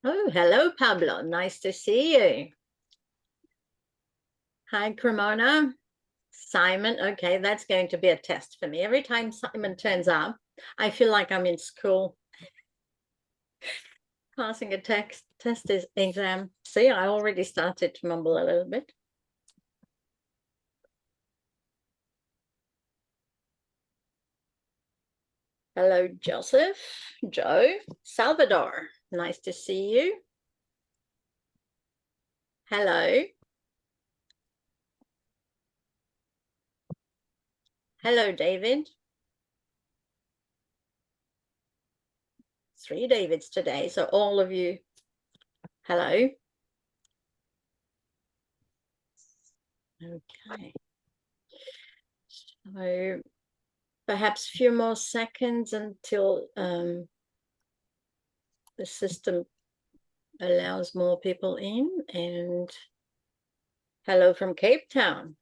Oh, hello, Pablo. Nice to see you. Hi, Cremona. Simon. Okay, that's going to be a test for me. Every time Simon turns up, I feel like I'm in school passing a test exam. See, I already started to mumble a little bit. Hello, Joseph, Joe, Salvador. Nice to see you. Hello. Hello, David. 3 Davids today. So all of you, hello. Okay. So perhaps a few more seconds until the system allows more people in. And hello from Cape Town.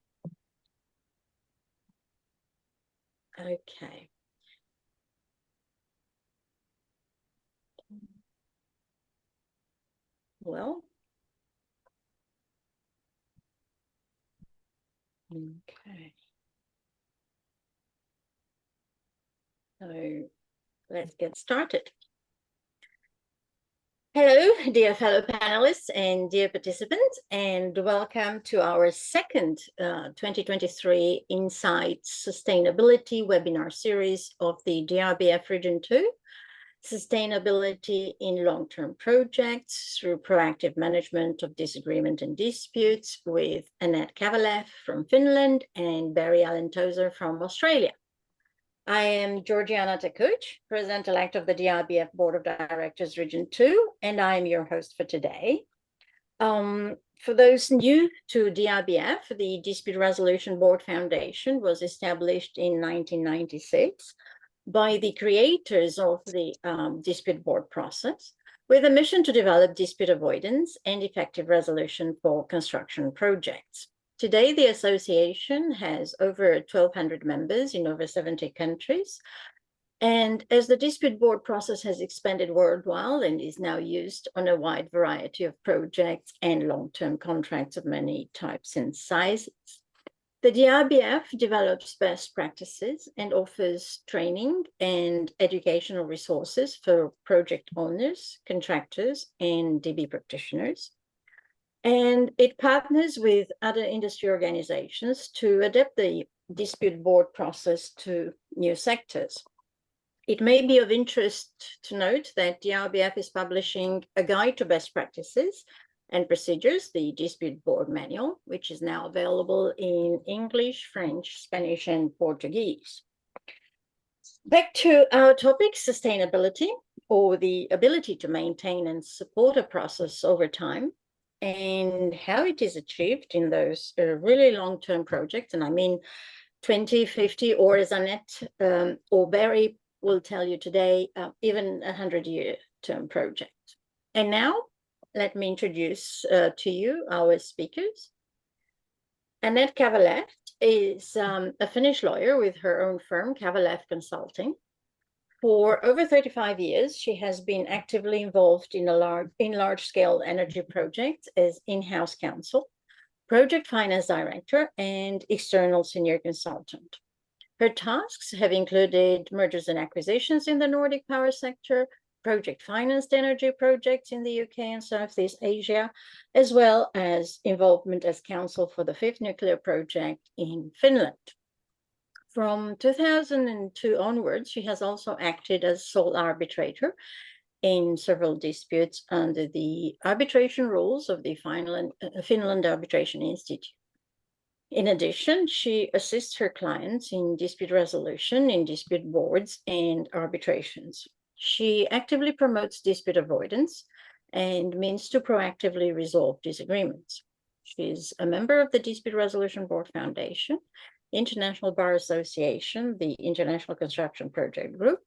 Okay. Well, okay. So let's get started. Hello, dear fellow panelists and dear participants, and welcome to our second 2023 Insight Sustainability webinar series of the DRBF Region 2, Sustainability in Long-Term Projects through Proactive Management of Disagreement and Disputes with Annette Kavalev from Finland and Barry Allen Tozer from Australia. I am Georgiana Takuc, President-elect of the DRBF Board of Directors Region 2, and I am your host for today. For those new to DRBF, the Dispute Resolution Board Foundation was established in 1996 by the creators of the dispute board process with a mission to develop dispute avoidance and effective resolution for construction projects. Today, the association has over 1,200 members in over 70 countries. And as the dispute board process has expanded worldwide and is now used on a wide variety of projects and long-term contracts of many types and sizes, the DRBF develops best practices and offers training and educational resources for project owners, contractors, and DB practitioners. And it partners with other industry organizations to adapt the dispute board process to new sectors. It may be of interest to note that DRBF is publishing a guide to best practices and procedures, the Dispute Board Manual, which is now available in English, French, Spanish, and Portuguese. Back to our topic, sustainability, or the ability to maintain and support a process over time, and how it is achieved in those really long-term projects. And I mean 20, 50, or as Annette or Barry will tell you today, even 100-year term project. And now, let me introduce to you our speakers. Annette Kavalev is a Finnish lawyer with her own firm, Kavalev Consulting. For over 35 years, she has been actively involved in large-scale energy projects as in-house counsel, project finance director, and external senior consultant. Her tasks have included mergers and acquisitions in the Nordic power sector, project financed energy projects in the UK and Southeast Asia, as well as involvement as counsel for the 5th nuclear project in Finland. From 2002 onwards, she has also acted as sole arbitrator in several disputes under the arbitration rules of the Finland Arbitration Institute. In addition, she assists her clients in dispute resolution, in dispute boards, and arbitrations. She actively promotes dispute avoidance and means to proactively resolve disagreements. She's a member of the Dispute Resolution Board Foundation, International Bar Association, the International Construction Project Group,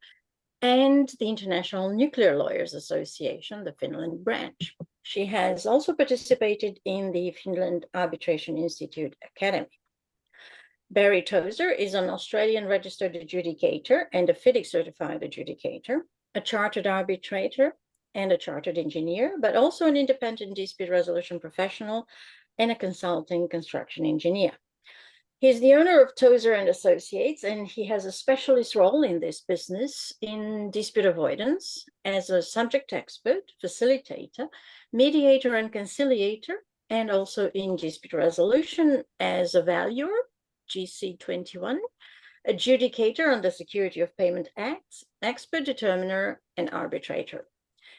and the International Nuclear Lawyers Association, the Finland branch. She has also participated in the Finland Arbitration Institute Academy. Barry Tozer is an Australian registered adjudicator and a FIDIC certified adjudicator, a chartered arbitrator, and a chartered engineer, but also an independent dispute resolution professional and a consulting construction engineer. He's the owner of Tozer and Associates, and he has a specialist role in this business in dispute avoidance as a subject expert, facilitator, mediator, and conciliator, and also in dispute resolution as a valuer, GC21, adjudicator on the Security of Payment Acts, expert determiner, and arbitrator.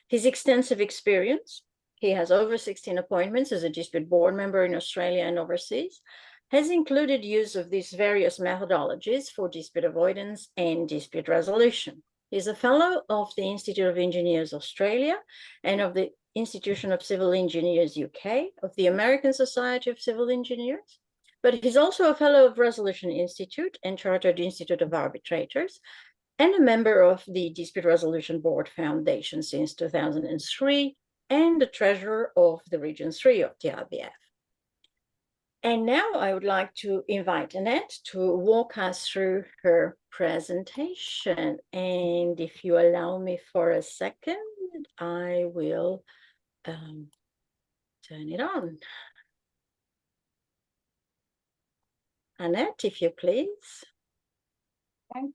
His extensive experience, he has over 16 appointments as a dispute board member in Australia and overseas, has included use of these various methodologies for dispute avoidance and dispute resolution. He's a fellow of the Institute of Engineers Australia and of the Institution of Civil Engineers UK, of the American Society of Civil Engineers, but he's also a fellow of Resolution Institute and Chartered Institute of Arbitrators, and a member of the Dispute Resolution Board Foundation since 2003, and the treasurer of the Region 3 of DRBF. And now I would like to invite Annette to walk us through her presentation. And if you allow me for a second, I will turn it on. Annette, if you please. Thank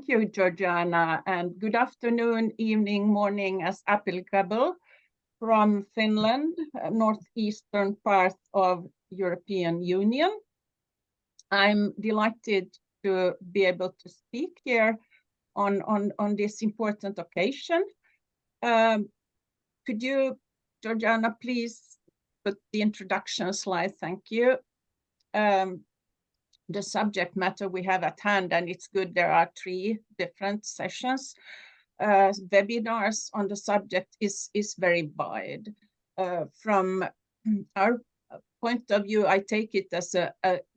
you, Georgiana, and good afternoon, evening, morning as applicable from Finland, northeastern part of European Union. I'm delighted to be able to speak here on this important occasion. Could you, Georgiana, please put the introduction slide? Thank you. The subject matter we have at hand, and it's good there are 3 different sessions. Webinars on the subject is very wide. From our point of view, I take it as a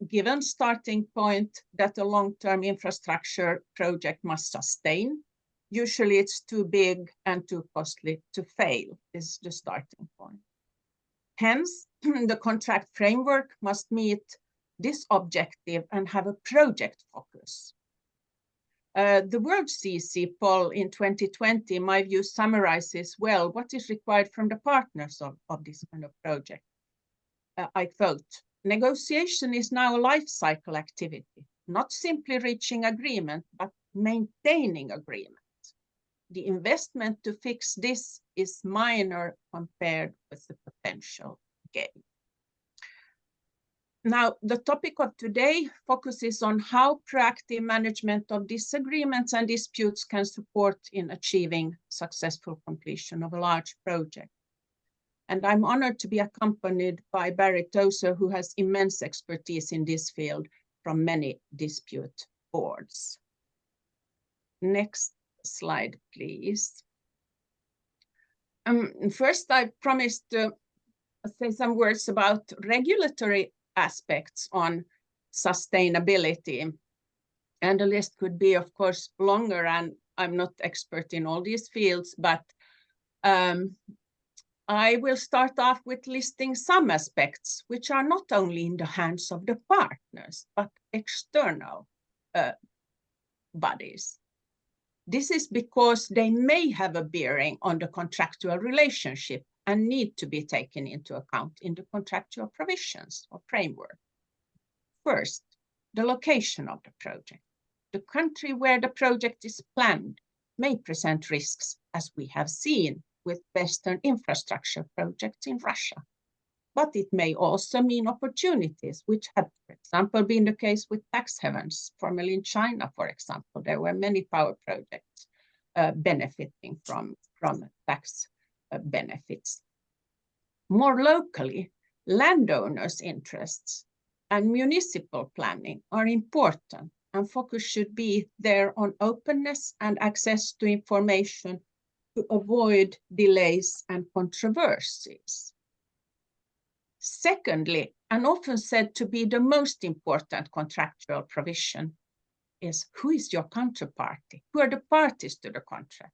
given starting point that a long-term infrastructure project must sustain. Usually it's too big and too costly to fail, is the starting point. Hence, the contract framework must meet this objective and have a project focus. The World CC poll in 2020, in my view, summarizes well what is required from the partners of this kind of project. I quote, "Negotiation is now a life cycle activity, not simply reaching agreement, but maintaining agreement. The investment to fix this is minor compared with the potential gain." Now, the topic of today focuses on how proactive management of disagreements and disputes can support in achieving successful completion of a large project. And I'm honored to be accompanied by Barry Tozer, who has immense expertise in this field from many dispute boards. Next slide, please. First, I promised to say some words about regulatory aspects on sustainability. And the list could be, of course, longer, and I'm not expert in all these fields, but I will start off with listing some aspects which are not only in the hands of the partners, but external bodies. This is because they may have a bearing on the contractual relationship and need to be taken into account in the contractual provisions or framework. First, the location of the project. The country where the project is planned may present risks, as we have seen with Western infrastructure projects in Russia. But it may also mean opportunities, which have, for example, been the case with tax havens, formerly in China, for example. There were many power projects benefiting from tax benefits. More locally, landowners' interests and municipal planning are important, and focus should be there on openness and access to information to avoid delays and controversies. Secondly, and often said to be the most important contractual provision, is who is your counterparty? Who are the parties to the contract?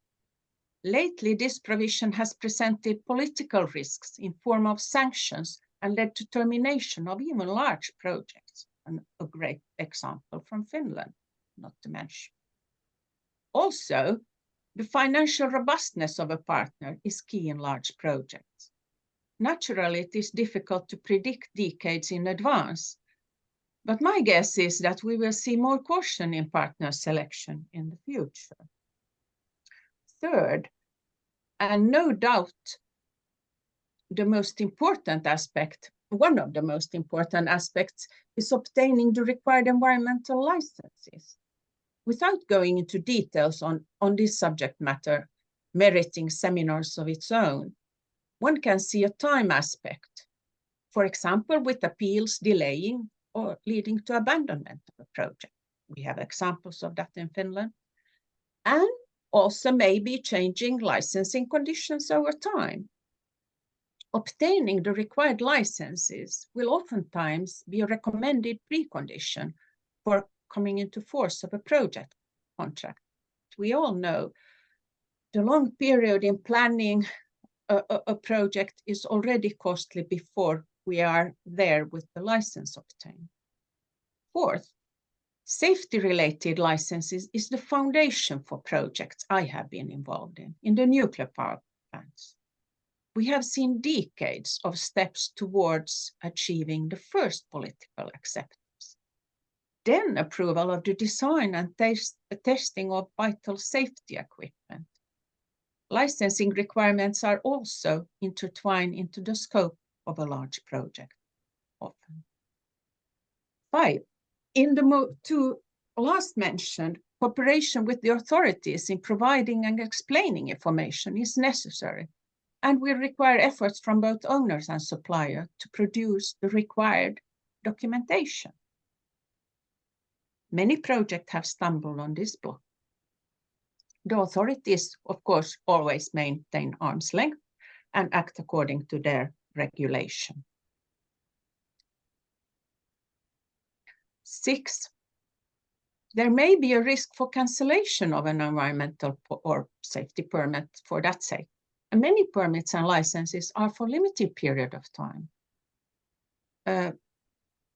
Lately, this provision has presented political risks in form of sanctions and led to termination of even large projects, and a great example from Finland, not to mention. Also, The financial robustness of a partner is key in large projects. Naturally, it is difficult to predict decades in advance, but my guess is that we will see more caution in partner selection in the future. Third, and no doubt the most important aspect, one of the most important aspects, is obtaining the required environmental licenses. Without going into details on this subject matter, meriting seminars of its own, one can see a time aspect. For example, with appeals delaying or leading to abandonment of a project. We have examples of that in Finland. And also maybe changing licensing conditions over time. Obtaining the required licenses will oftentimes be a recommended precondition for coming into force of a project contract. We all know the long period in planning a project is already costly before we are there with the license obtained. Fourth, safety-related licenses is the foundation for projects I have been involved in the nuclear power plants. We have seen decades of steps towards achieving the first political acceptance. Then approval of the design and testing of vital safety equipment. Licensing requirements are also intertwined into the scope of a large project, often. 5. In the two last mentioned, cooperation with the authorities in providing and explaining information is necessary and will require efforts from both owners and supplier to produce the required documentation. Many projects have stumbled on this block. The authorities, of course, always maintain arm's length and act according to their regulation. 6, there may be a risk for cancellation of an environmental or safety permit for that sake. And many permits and licenses are for a limited period of time.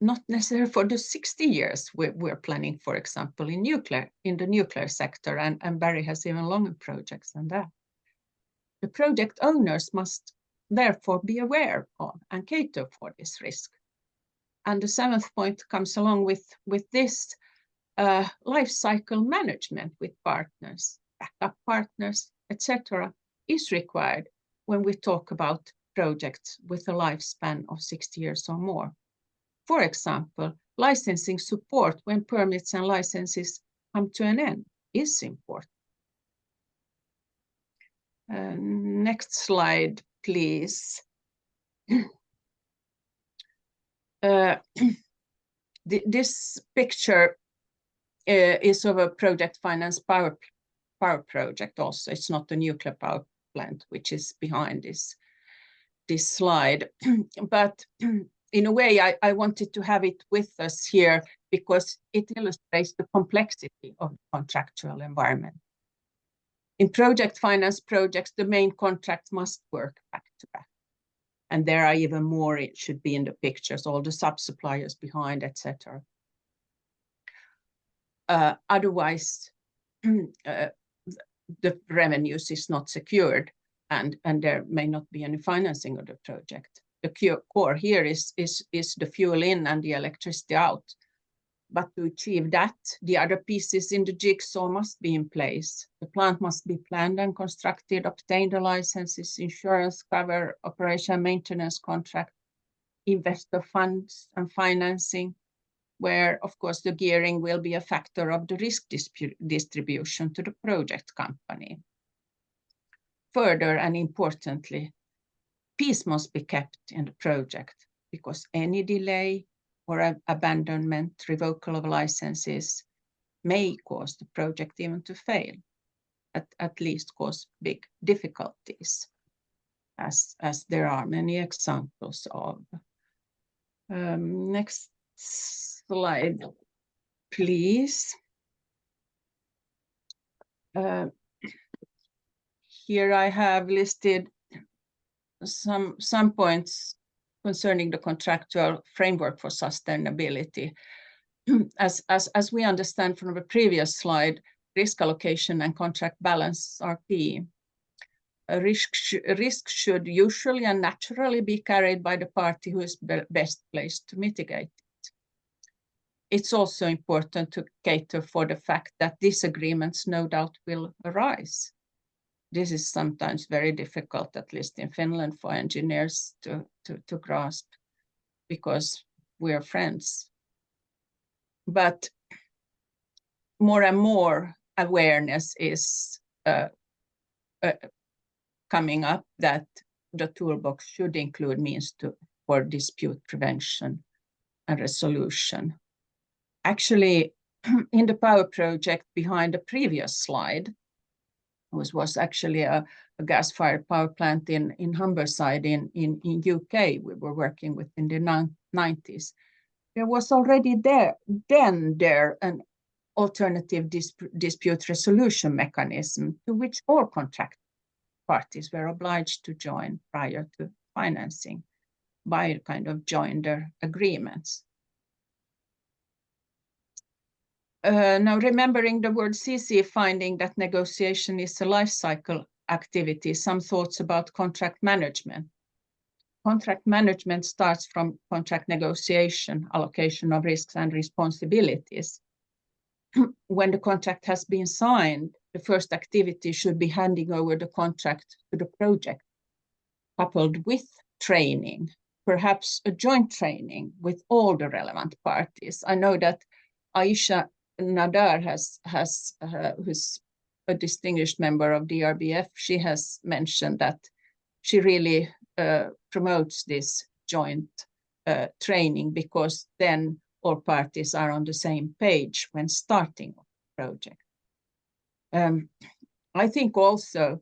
Not necessarily for the 60 years we're planning, for example, in the nuclear sector, and Barry has even longer projects than that. The project owners must therefore be aware of and cater for this risk. And the 7th point comes along with this life cycle management with partners, backup partners, etc., is required when we talk about projects with a lifespan of 60 years or more. For example, licensing support when permits and licenses come to an end is important. Next slide, please. This picture is of a project finance power project also. It's not a nuclear power plant, which is behind this slide. But in a way, I wanted to have it with us here because it illustrates the complexity of the contractual environment. In project finance projects, the main contract must work back to back. And there are even more, it should be in the pictures, all the sub-suppliers behind, etc. Otherwise, the revenues is not secured and there may not be any financing of the project. The core here is the fuel in and the electricity out. But to achieve that, the other pieces in the jigsaw must be in place. The plant must be planned and constructed, obtain the licenses, insurance cover, operation and maintenance contract, investor funds and financing, where, of course, the gearing will be a factor of the risk distribution to the project company. Further and importantly, peace must be kept in the project because any delay or abandonment, revocal of licenses may cause the project even to fail, at least cause big difficulties, as there are many examples of. Next slide, please. Here I have listed some points concerning the contractual framework for sustainability. As we understand from the previous slide, risk allocation and contract balance are key. A risk should usually and naturally be carried by the party who is best placed to mitigate it. It's also important to cater for the fact that disagreements no doubt will arise. This is sometimes very difficult, at least in Finland, for engineers to grasp, because we are friends. But more and more awareness is coming up that the toolbox should include means for dispute prevention and resolution. Actually, in the power project behind the previous slide, was actually a gas-fired power plant in Humberside in UK we were working with in the 90s. There was already there an alternative dispute resolution mechanism to which all contract parties were obliged to join prior to financing by kind of joinder agreements. Now, remembering the word CC finding that negotiation is a life cycle activity, some thoughts about contract management. Contract management starts from contract negotiation, allocation of risks and responsibilities. When the contract has been signed, the first activity should be handing over the contract to the project, coupled with training, perhaps a joint training with all the relevant parties. I know that Aisha Nadar who's a distinguished member of DRBF, she has mentioned that she really promotes this joint training, because then all parties are on the same page when starting a project. I think also,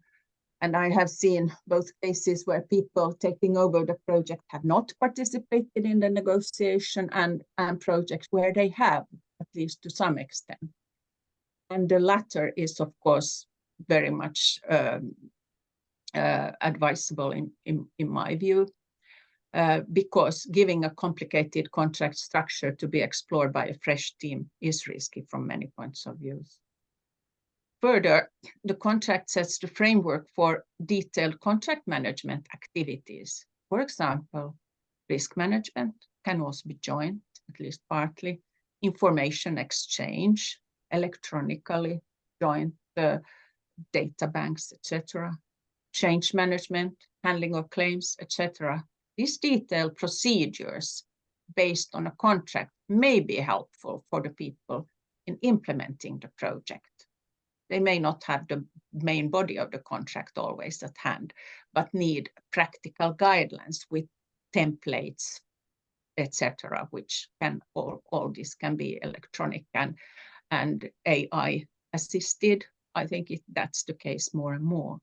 and I have seen both cases where people taking over the project have not participated in the negotiation, and projects where they have, at least to some extent. And the latter is, of course, very much advisable in my view, because giving a complicated contract structure to be explored by a fresh team is risky from many points of view. Further, the contract sets the framework for detailed contract management activities. For example, risk management can also be joint, at least partly, information exchange, electronically, joint data banks, etc., change management, handling of claims, etc. These detailed procedures based on a contract may be helpful for the people in implementing the project. They may not have the main body of the contract always at hand, but need practical guidelines with templates, etc., which can all this can be electronic and AI assisted. I think that's the case more and more.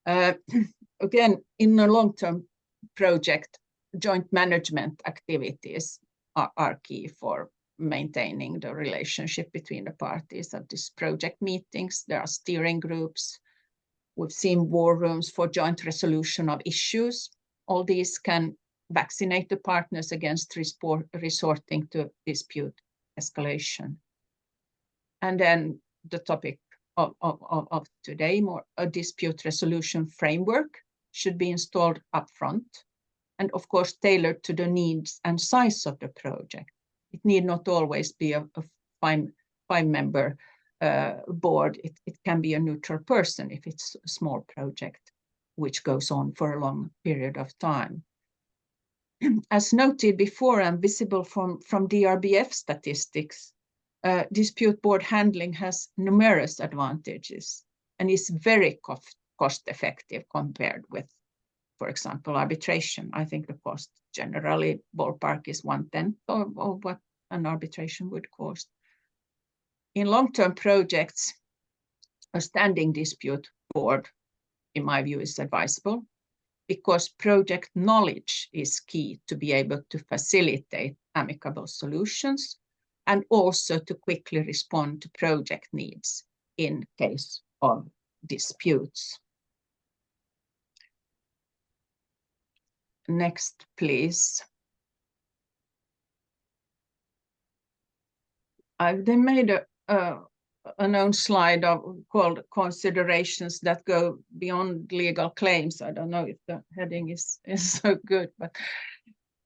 Again, in a long-term project, joint management activities are key for maintaining the relationship between the parties of these project meetings. There are steering groups. We've seen war rooms for joint resolution of issues. All these can vaccinate the partners against resorting to dispute escalation. And then the topic of today, more a dispute resolution framework should be installed upfront, and of course tailored to the needs and size of the project. It need not always be a five-member board. It can be a neutral person if it's a small project which goes on for a long period of time. As noted before and visible from DRBF statistics, dispute board handling has numerous advantages and is very cost-effective compared with, for example, arbitration. I think the cost generally ballpark is 1/10 of what an arbitration would cost. In long-term projects, a standing dispute board, in my view, is advisable, because project knowledge is key to be able to facilitate amicable solutions and also to quickly respond to project needs in case of disputes. Next, please. I've then made a known slide called considerations that go beyond legal claims. I don't know if the heading is so good,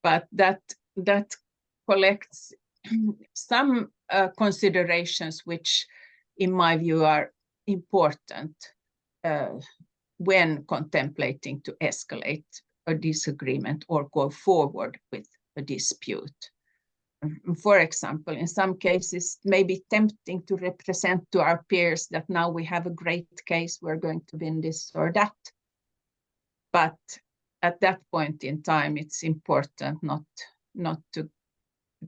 but that collects some considerations which, in my view, are important when contemplating to escalate a disagreement or go forward with a dispute. For example, in some cases, it may be tempting to represent to our peers that now we have a great case, we're going to win this or that. But at that point in time, it's important not to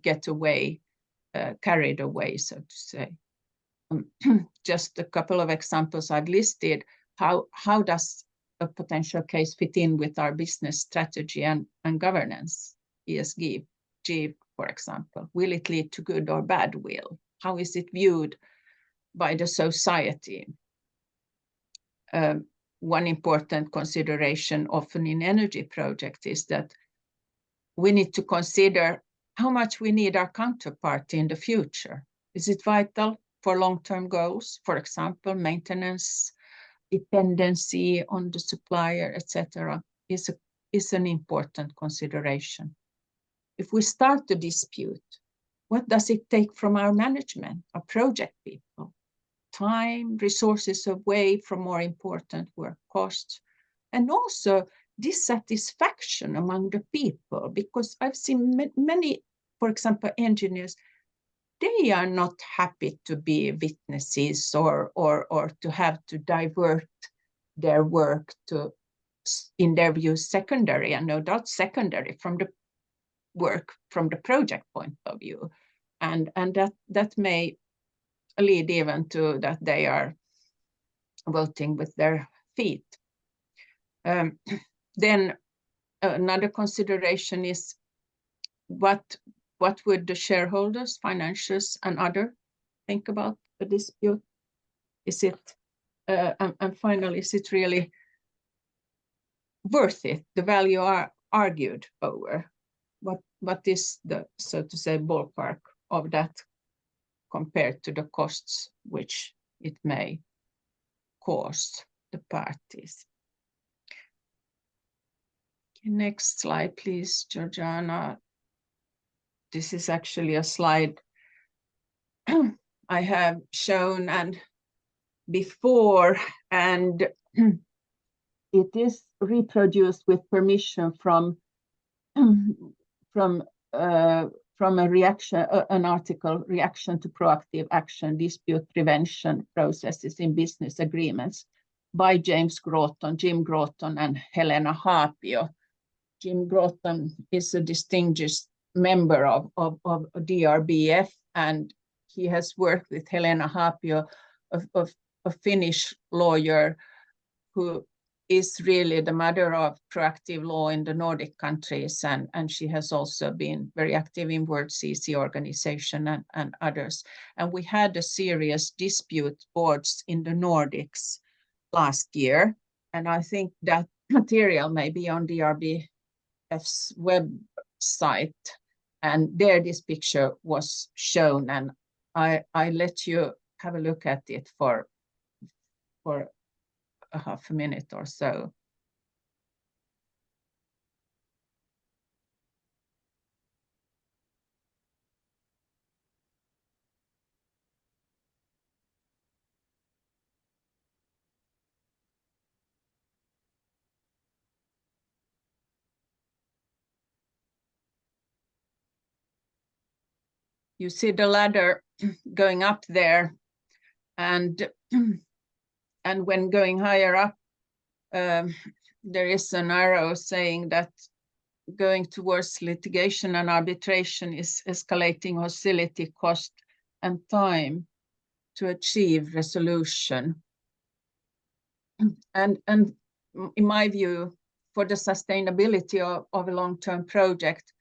get away, carried away, so to say. Just a couple of examples I've listed. How does a potential case fit in with our business strategy and governance, ESG, for example? Will it lead to good or bad will? How is it viewed by the society? One important consideration often in energy projects is that we need to consider how much we need our counterparty in the future. Is it vital for long-term goals? For example, maintenance, dependency on the supplier, etc., is an important consideration. If we start a dispute, what does it take from our management, our project people? Time, resources away from more important work, costs, and also dissatisfaction among the people, because I've seen many, for example, engineers, they are not happy to be witnesses or to have to divert their work to, in their view, secondary, and no doubt secondary from the work from the project point of view. And that may lead even to that they are voting with their feet. Then another consideration is what would the shareholders, financials, and other think about the dispute? Is it, and finally, is it really worth it? The value are argued over. What is the, so to say, ballpark of that compared to the costs which it may cause the parties? Next slide, please, Georgiana. This is actually a slide I have shown and before, and it is reproduced with permission from a reaction, an article, Reaction to Proactive Action, Dispute Prevention Processes in Business Agreements by Jim Groton, and Helena Hapio. Jim Groton is a distinguished member of DRBF, and he has worked with Helena Hapio, a Finnish lawyer who is really the mother of proactive law in the Nordic countries, and she has also been very active in World CC organization and others. And we had a serious dispute boards in the Nordics last year, and I think that material may be on DRBF's website, and there this picture was shown, and I let you have a look at it for a half a minute or so. You see the ladder going up there, and when going higher up, there is an arrow saying that going towards litigation and arbitration is escalating hostility, cost, and time to achieve resolution. And in my view, for the sustainability of a long-term project,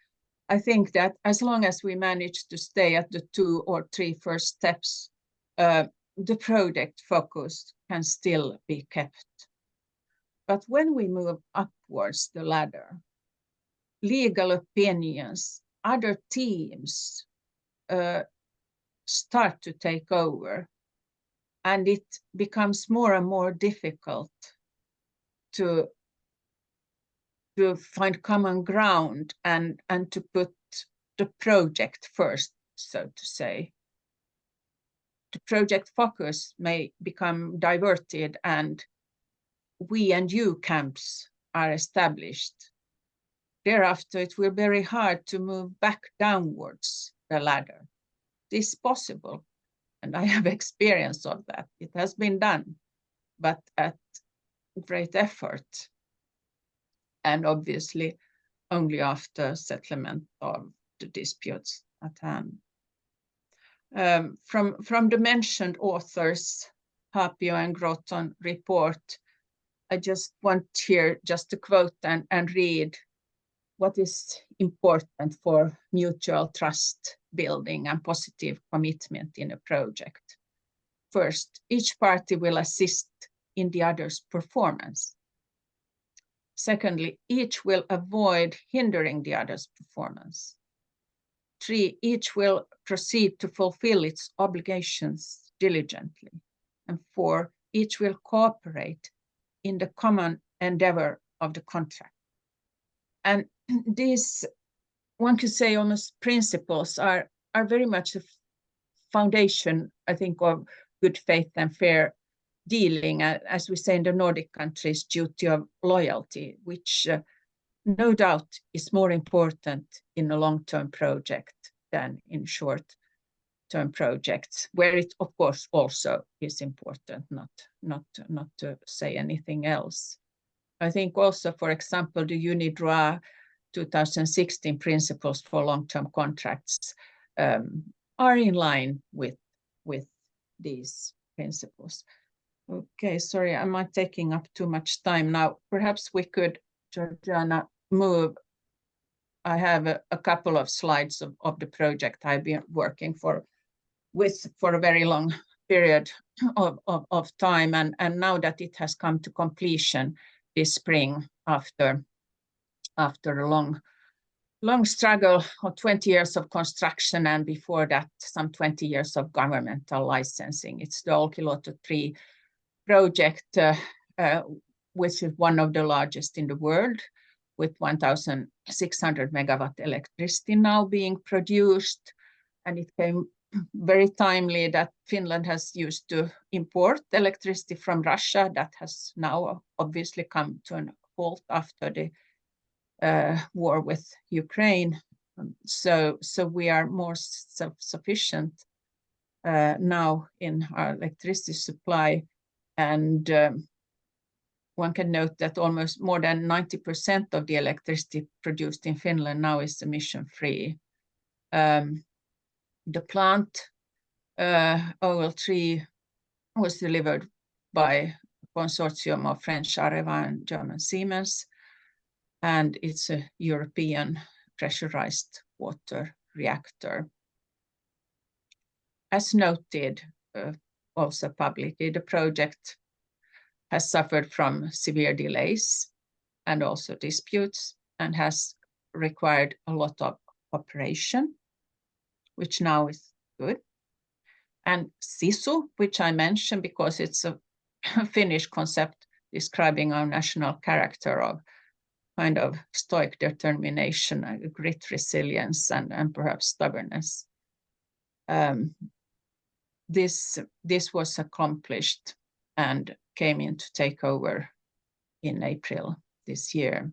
I think that as long as we manage to stay at the 2 or 3 first steps, the project focus can still be kept. But when we move upwards the ladder, legal opinions, other teams start to take over. and it becomes more and more difficult to find common ground and to put the project first, so to say. The project focus may become diverted and we and you camps are established. Thereafter, it will be very hard to move back downwards the ladder. This is possible, and I have experience of that. It has been done, but at great effort, and obviously only after settlement of the disputes at hand. From the mentioned authors, Hapio and Groton report, I just want here just to quote and read what is important for mutual trust building and positive commitment in a project. First, each party will assist in the other's performance. Secondly, each will avoid hindering the other's performance. 3, each will proceed to fulfill its obligations diligently. And 4, each will cooperate in the common endeavor of the contract. And these, one could say, almost principles are very much a foundation, I think, of good faith and fair dealing, as we say in the Nordic countries, duty of loyalty, which no doubt is more important in a long-term project than in short-term projects, where it, of course, also is important, not to say anything else. I think also, for example, the UNIDROIT 2016 principles for long-term contracts are in line with these principles. Okay, sorry, am I taking up too much time now? Perhaps we could, Georgiana, move. I have a couple of slides of the project I've been working with for a very long period of time, and now that it has come to completion this spring after a long struggle of 20 years of construction, and before that some 20 years of governmental licensing. It's the Olkiluoto 3 project, which is one of the largest in the world, with 1,600 megawatt electricity now being produced. And it came very timely that Finland has used to import electricity from Russia. That has now obviously come to a halt after the war with Ukraine. So we are more self-sufficient now in our electricity supply. And one can note that almost more than 90% of the electricity produced in Finland now is emission-free. The plant, OL3, was delivered by a consortium of French Areva and German Siemens, and it's a European pressurized water reactor. As noted, also publicly, the project has suffered from severe delays and also disputes, and has required a lot of cooperation, which now is good. And SISU, which I mentioned because it's a Finnish concept describing our national character of kind of stoic determination, grit, resilience, and perhaps stubbornness. This was accomplished and came into takeover in April this year.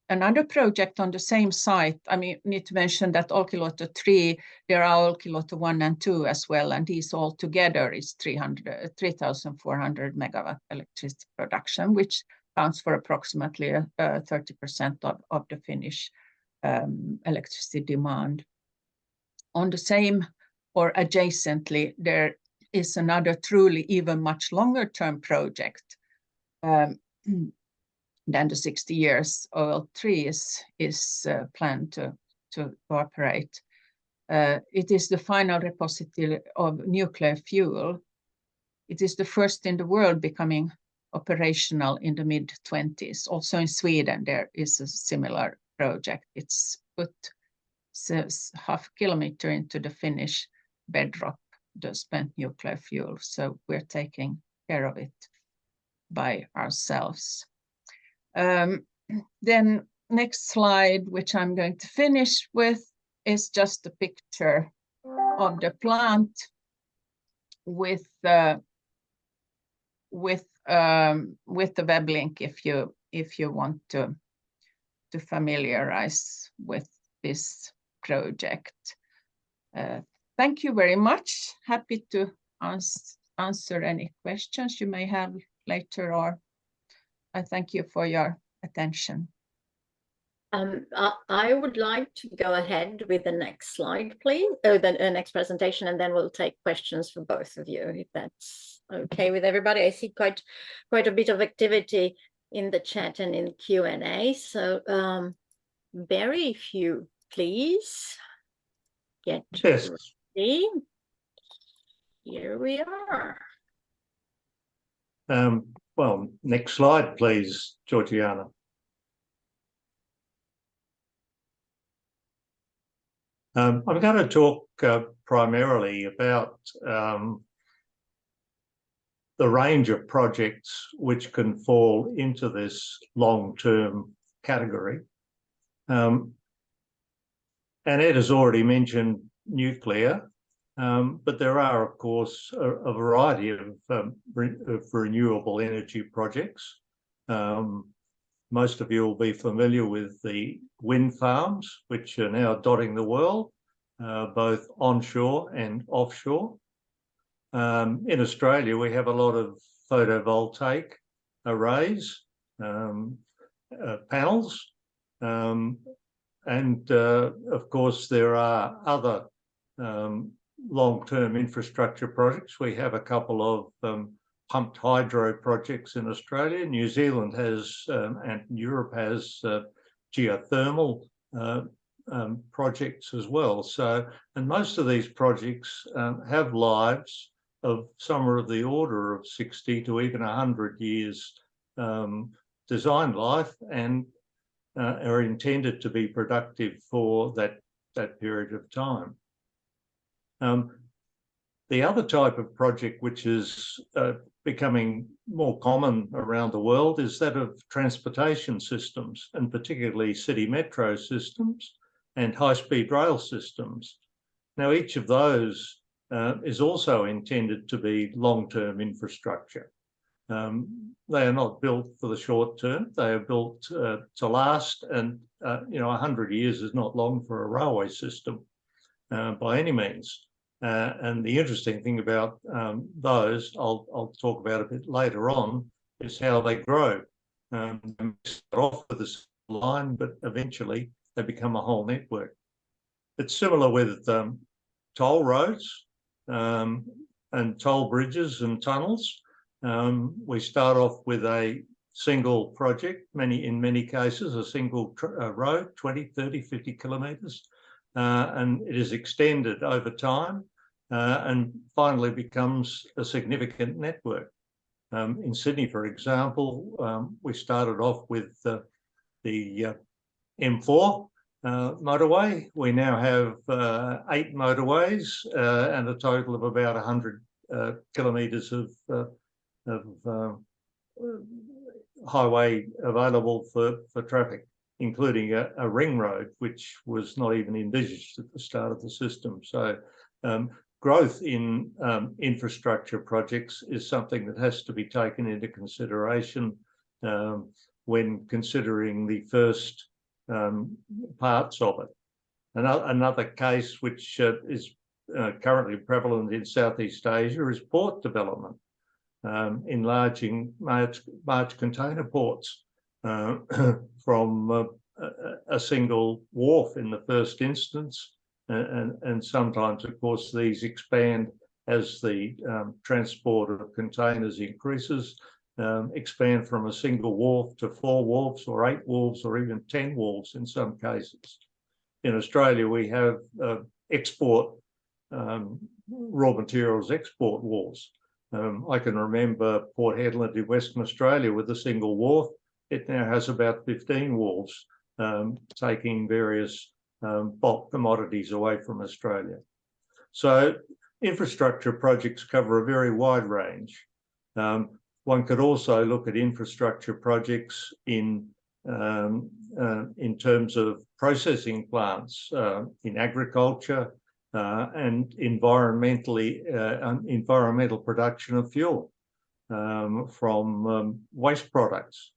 Another project on the same site, I mean, need to mention that Olkiluoto 3, there are Olkiluoto 1 and 2 as well, and these all together is 3,400 megawatt electricity production, which accounts for approximately 30% of the Finnish electricity demand. On the same or adjacently, there is another truly even much longer term project than the 60 years OL3 is planned to operate. It is the final repository of nuclear fuel. It is the first in the world becoming operational in the mid-20s. Also in Sweden, there is a similar project. It's put half a kilometer into the Finnish bedrock the spent nuclear fuel. So we're taking care of it by ourselves. Then next slide, which I'm going to finish with, is just a picture of the plant with the web link if you want to familiarize with this project. Thank you very much. Happy to answer any questions you may have later, or I thank you for your attention. I would like to go ahead with the next slide, please. Oh, the next presentation, and then we'll take questions for both of you, if that's okay with everybody. I see quite a bit of activity in the chat and in Q&A. So, Barry, if you please get ready. Here we are. Well, next slide, please, Georgiana. I'm going to talk primarily about the range of projects which can fall into this long-term category. And Ed has already mentioned nuclear, but there are, of course, a variety of renewable energy projects. Most of you will be familiar with the wind farms, which are now dotting the world, both onshore and offshore. In Australia, we have a lot of photovoltaic arrays, panels, and of course there are other long-term infrastructure projects. We have a couple of pumped hydro projects in Australia. New Zealand has and Europe has geothermal projects as well. So, and most of these projects have lives of somewhere of the order of 60 to even 100 years design life, and are intended to be productive for that period of time. The other type of project which is becoming more common around the world is that of transportation systems, and particularly city metro systems and high-speed rail systems. Now, each of those is also intended to be long-term infrastructure. They are not built for the short term. They are built to last, and 100 years is not long for a railway system by any means. And the interesting thing about those, I'll talk about a bit later on, is how they grow. They start off with a line, but eventually they become a whole network. It's similar with toll roads and toll bridges and tunnels. We start off with a single project, in many cases, a single road, 20, 30, 50 kilometres, and it is extended over time and finally becomes a significant network. In Sydney, for example, we started off with the M4 motorway. We now have 8 motorways and a total of about 100 kilometres of highway available for traffic, including a ring road, which was not even envisaged at the start of the system. So growth in infrastructure projects is something that has to be taken into consideration when considering the first parts of it. Another case which is currently prevalent in Southeast Asia is port development, enlarging large container ports from a single wharf in the first instance, and sometimes, of course, these expand as the transport of containers increases, expand from a single wharf to 4 wharfs or 8 wharfs or even 10 wharfs in some cases. In Australia, we have export raw materials export wharfs. I can remember Port Hedland in Western Australia with a single wharf. It now has about 15 wharfs taking various bulk commodities away from Australia. So infrastructure projects cover a very wide range. One could also look at infrastructure projects in terms of processing plants in agriculture and environmental production of fuel from waste products.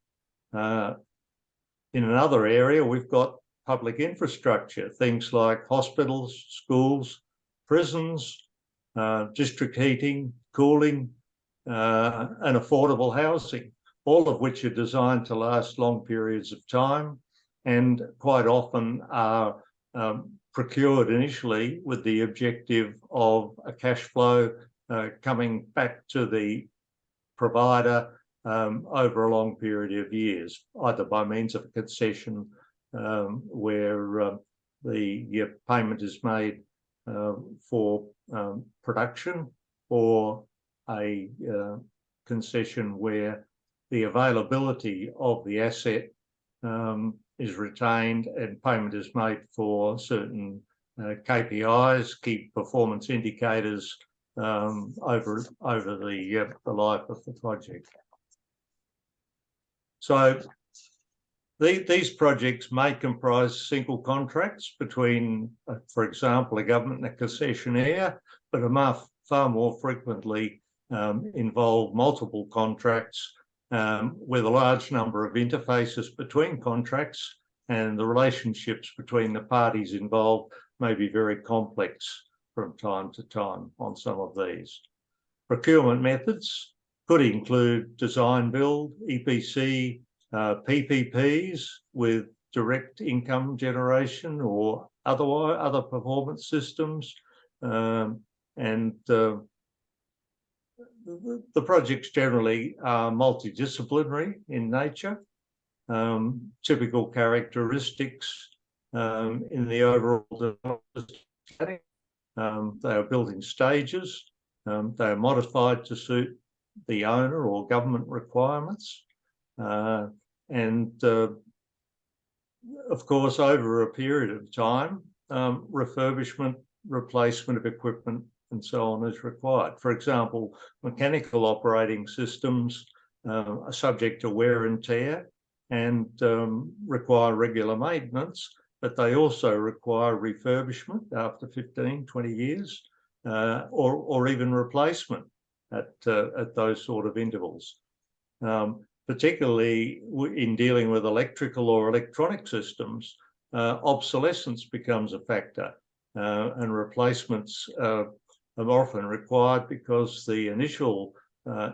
In another area, we've got public infrastructure, things like hospitals, schools, prisons, district heating, cooling, and affordable housing, all of which are designed to last long periods of time and quite often are procured initially with the objective of a cash flow coming back to the provider over a long period of years, either by means of a concession where the payment is made for production, or a concession where the availability of the asset is retained and payment is made for certain KPIs, key performance indicators, over the life of the project. So these projects may comprise single contracts between, for example, a government and a concessionaire, but are far more frequently involve multiple contracts with a large number of interfaces between contracts, and the relationships between the parties involved may be very complex from time to time on some of these. Procurement methods could include design build, EPC, PPPs with direct income generation or other performance systems, and the projects generally are multidisciplinary in nature. Typical characteristics in the overall development setting. They are building stages. They are modified to suit the owner or government requirements. And of course, over a period of time, refurbishment, replacement of equipment, and so on is required. For example, mechanical operating systems are subject to wear and tear and require regular maintenance, but they also require refurbishment after 15, 20 years, or even replacement at those sort of intervals. Particularly in dealing with electrical or electronic systems, obsolescence becomes a factor, and replacements are often required because the initial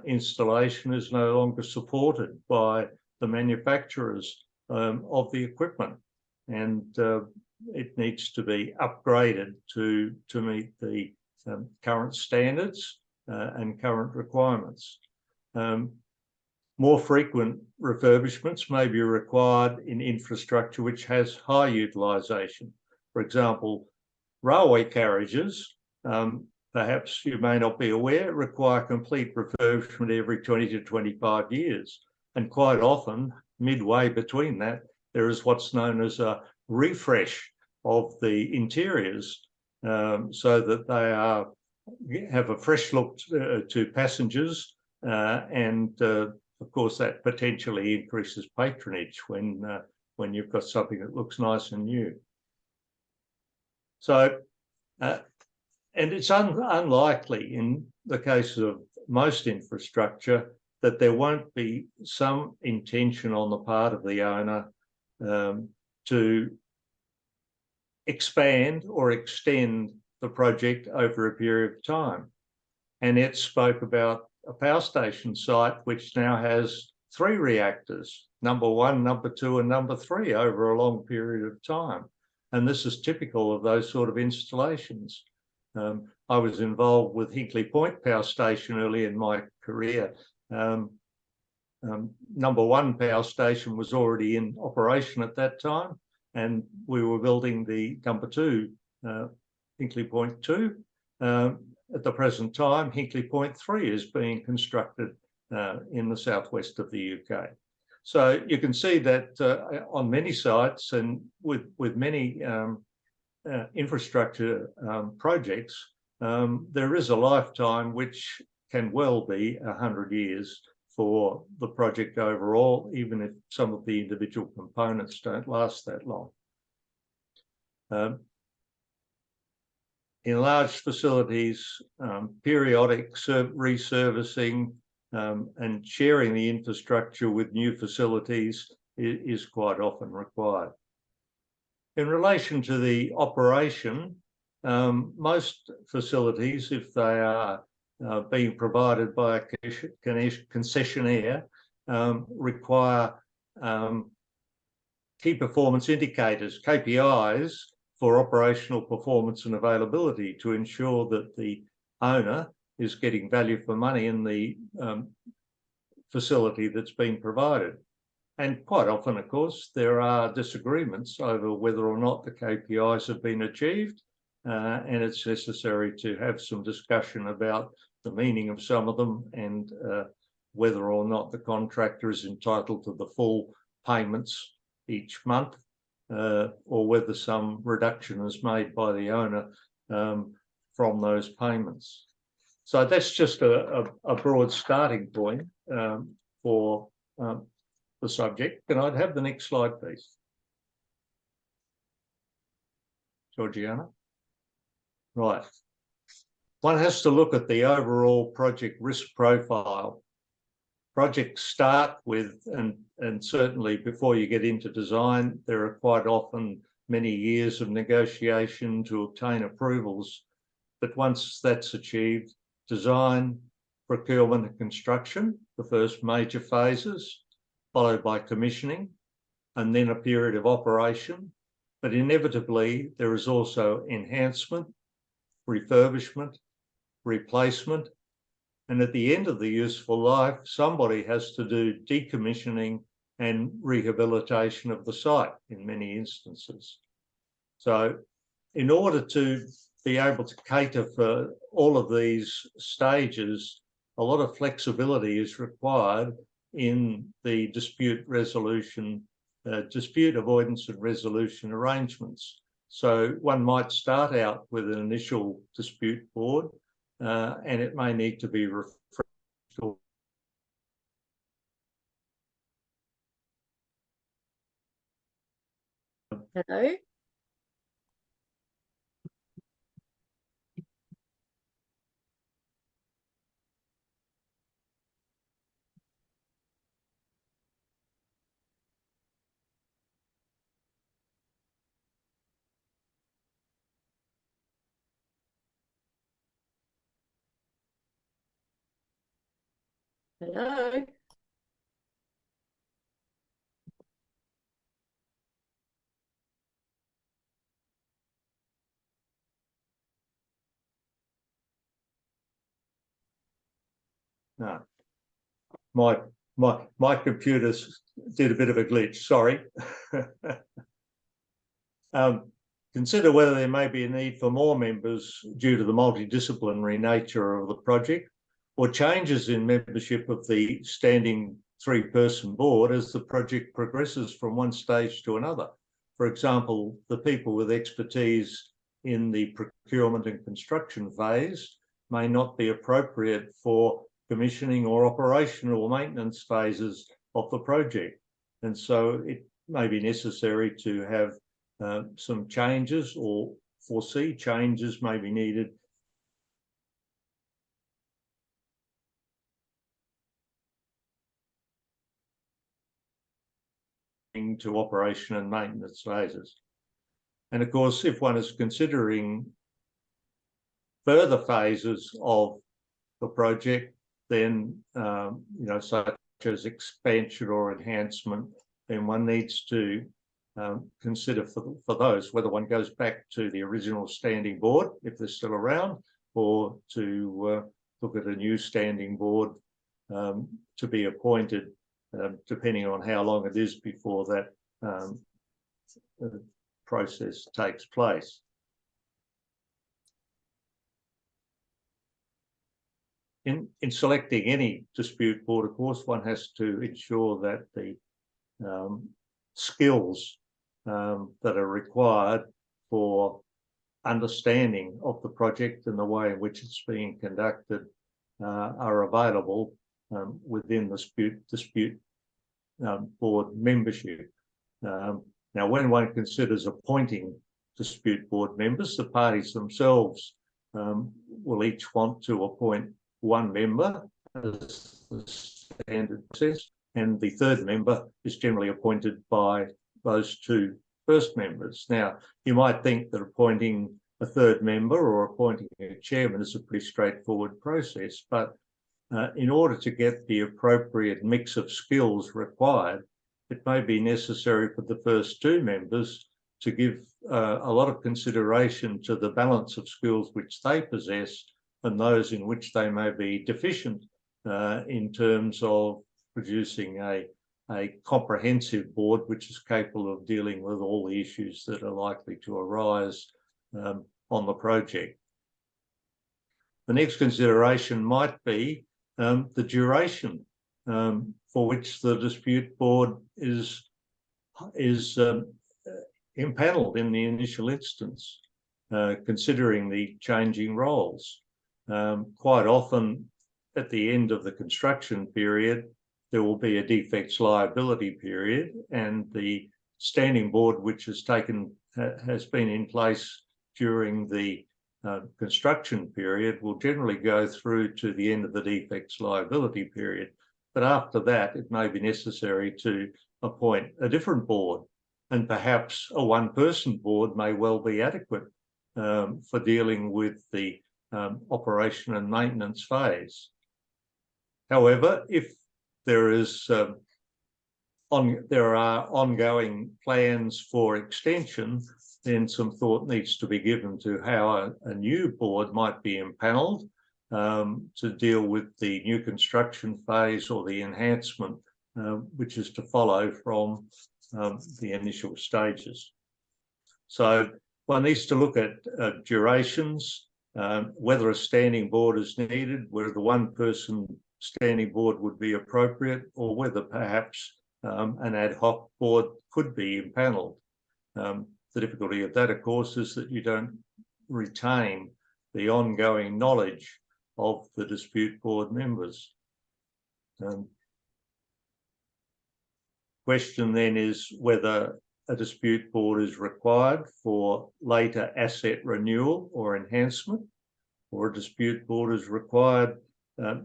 installation is no longer supported by the manufacturers of the equipment, and it needs to be upgraded to meet the current standards and current requirements. More frequent refurbishments may be required in infrastructure which has high utilisation. For example, railway carriages, perhaps you may not be aware, require complete refurbishment every 20 to 25 years. And quite often, midway between that, there is what's known as a refresh of the interiors, so that they have a fresh look to passengers, and of course that potentially increases patronage when you've got something that looks nice and new. So, and it's unlikely in the case of most infrastructure that there won't be some intention on the part of the owner to expand or extend the project over a period of time. And it spoke about a power station site which now has 3 reactors, number 1, number 2, and number 3 over a long period of time. And this is typical of those sort of installations. I was involved with Hinkley Point Power Station early in my career. Number 1 power station was already in operation at that time, and we were building the number 2, Hinkley Point 2. At the present time, Hinkley Point 3 is being constructed in the southwest of the UK. So you can see that on many sites and with many infrastructure projects, there is a lifetime which can well be 100 years for the project overall, even if some of the individual components don't last that long. In large facilities, periodic resurfacing and sharing the infrastructure with new facilities is quite often required. In relation to the operation, most facilities, if they are being provided by a concessionaire, require key performance indicators, KPIs, for operational performance and availability to ensure that the owner is getting value for money in the facility that's been provided. And quite often, of course, there are disagreements over whether or not the KPIs have been achieved, and it's necessary to have some discussion about the meaning of some of them and whether or not the contractor is entitled to the full payments each month, or whether some reduction is made by the owner from those payments. So that's just a broad starting point for the subject. Can I have the next slide, please? Georgiana? Right. One has to look at the overall project risk profile. Projects start with, and certainly before you get into design, there are quite often many years of negotiation to obtain approvals. But once that's achieved, design, procurement and construction, the first major phases, followed by commissioning, and then a period of operation. But inevitably, there is also enhancement, refurbishment, replacement, and at the end of the useful life, somebody has to do decommissioning and rehabilitation of the site in many instances. So in order to be able to cater for all of these stages, a lot of flexibility is required in the dispute resolution, dispute avoidance and resolution arrangements. So one might start out with an initial dispute board, and it may need to be refreshed. Hello? Hello? No. My computers did a bit of a glitch, sorry. Consider whether there may be a need for more members due to the multidisciplinary nature of the project, or changes in membership of the standing 3-person board as the project progresses from one stage to another. For example, the people with expertise in the procurement and construction phase may not be appropriate for commissioning or operational maintenance phases of the project. And so it may be necessary to have some changes or foresee changes may be needed to operation and maintenance phases. And of course, if one is considering further phases of the project, then such as expansion or enhancement, then one needs to consider for those whether one goes back to the original standing board if they're still around, or to look at a new standing board to be appointed, depending on how long it is before that process takes place. In selecting any dispute board, of course, one has to ensure that the skills that are required for understanding of the project and the way in which it's being conducted are available within the dispute board membership. Now, when one considers appointing dispute board members, the parties themselves will each want to appoint one member as the standard process, and the third member is generally appointed by those two first members. Now, you might think that appointing a third member or appointing a chairman is a pretty straightforward process, but in order to get the appropriate mix of skills required, it may be necessary for the first two members to give a lot of consideration to the balance of skills which they possess and those in which they may be deficient in terms of producing a comprehensive board which is capable of dealing with all the issues that are likely to arise on the project. The next consideration might be the duration for which the dispute board is impaneled in the initial instance, considering the changing roles. Quite often at the end of the construction period, there will be a defects liability period, and the standing board which has been in place during the construction period will generally go through to the end of the defects liability period. But after that, it may be necessary to appoint a different board, and perhaps a one-person board may well be adequate for dealing with the operation and maintenance phase. However, if there are ongoing plans for extension, then some thought needs to be given to how a new board might be impaneled to deal with the new construction phase or the enhancement which is to follow from the initial stages. So one needs to look at durations, whether a standing board is needed, whether the one-person standing board would be appropriate, or whether perhaps an ad hoc board could be impaneled. The difficulty of that, of course, is that you don't retain the ongoing knowledge of the dispute board members. Question then is whether a dispute board is required for later asset renewal or enhancement, or a dispute board is required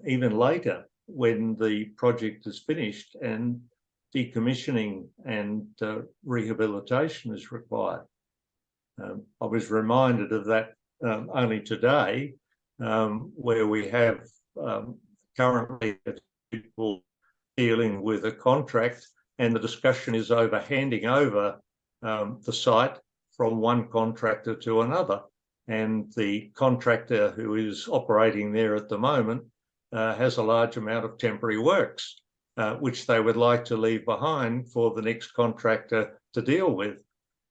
even later when the project is finished and decommissioning and rehabilitation is required. I was reminded of that only today, where we have currently people dealing with a contract, and the discussion is over handing over the site from one contractor to another. And the contractor who is operating there at the moment has a large amount of temporary works, which they would like to leave behind for the next contractor to deal with.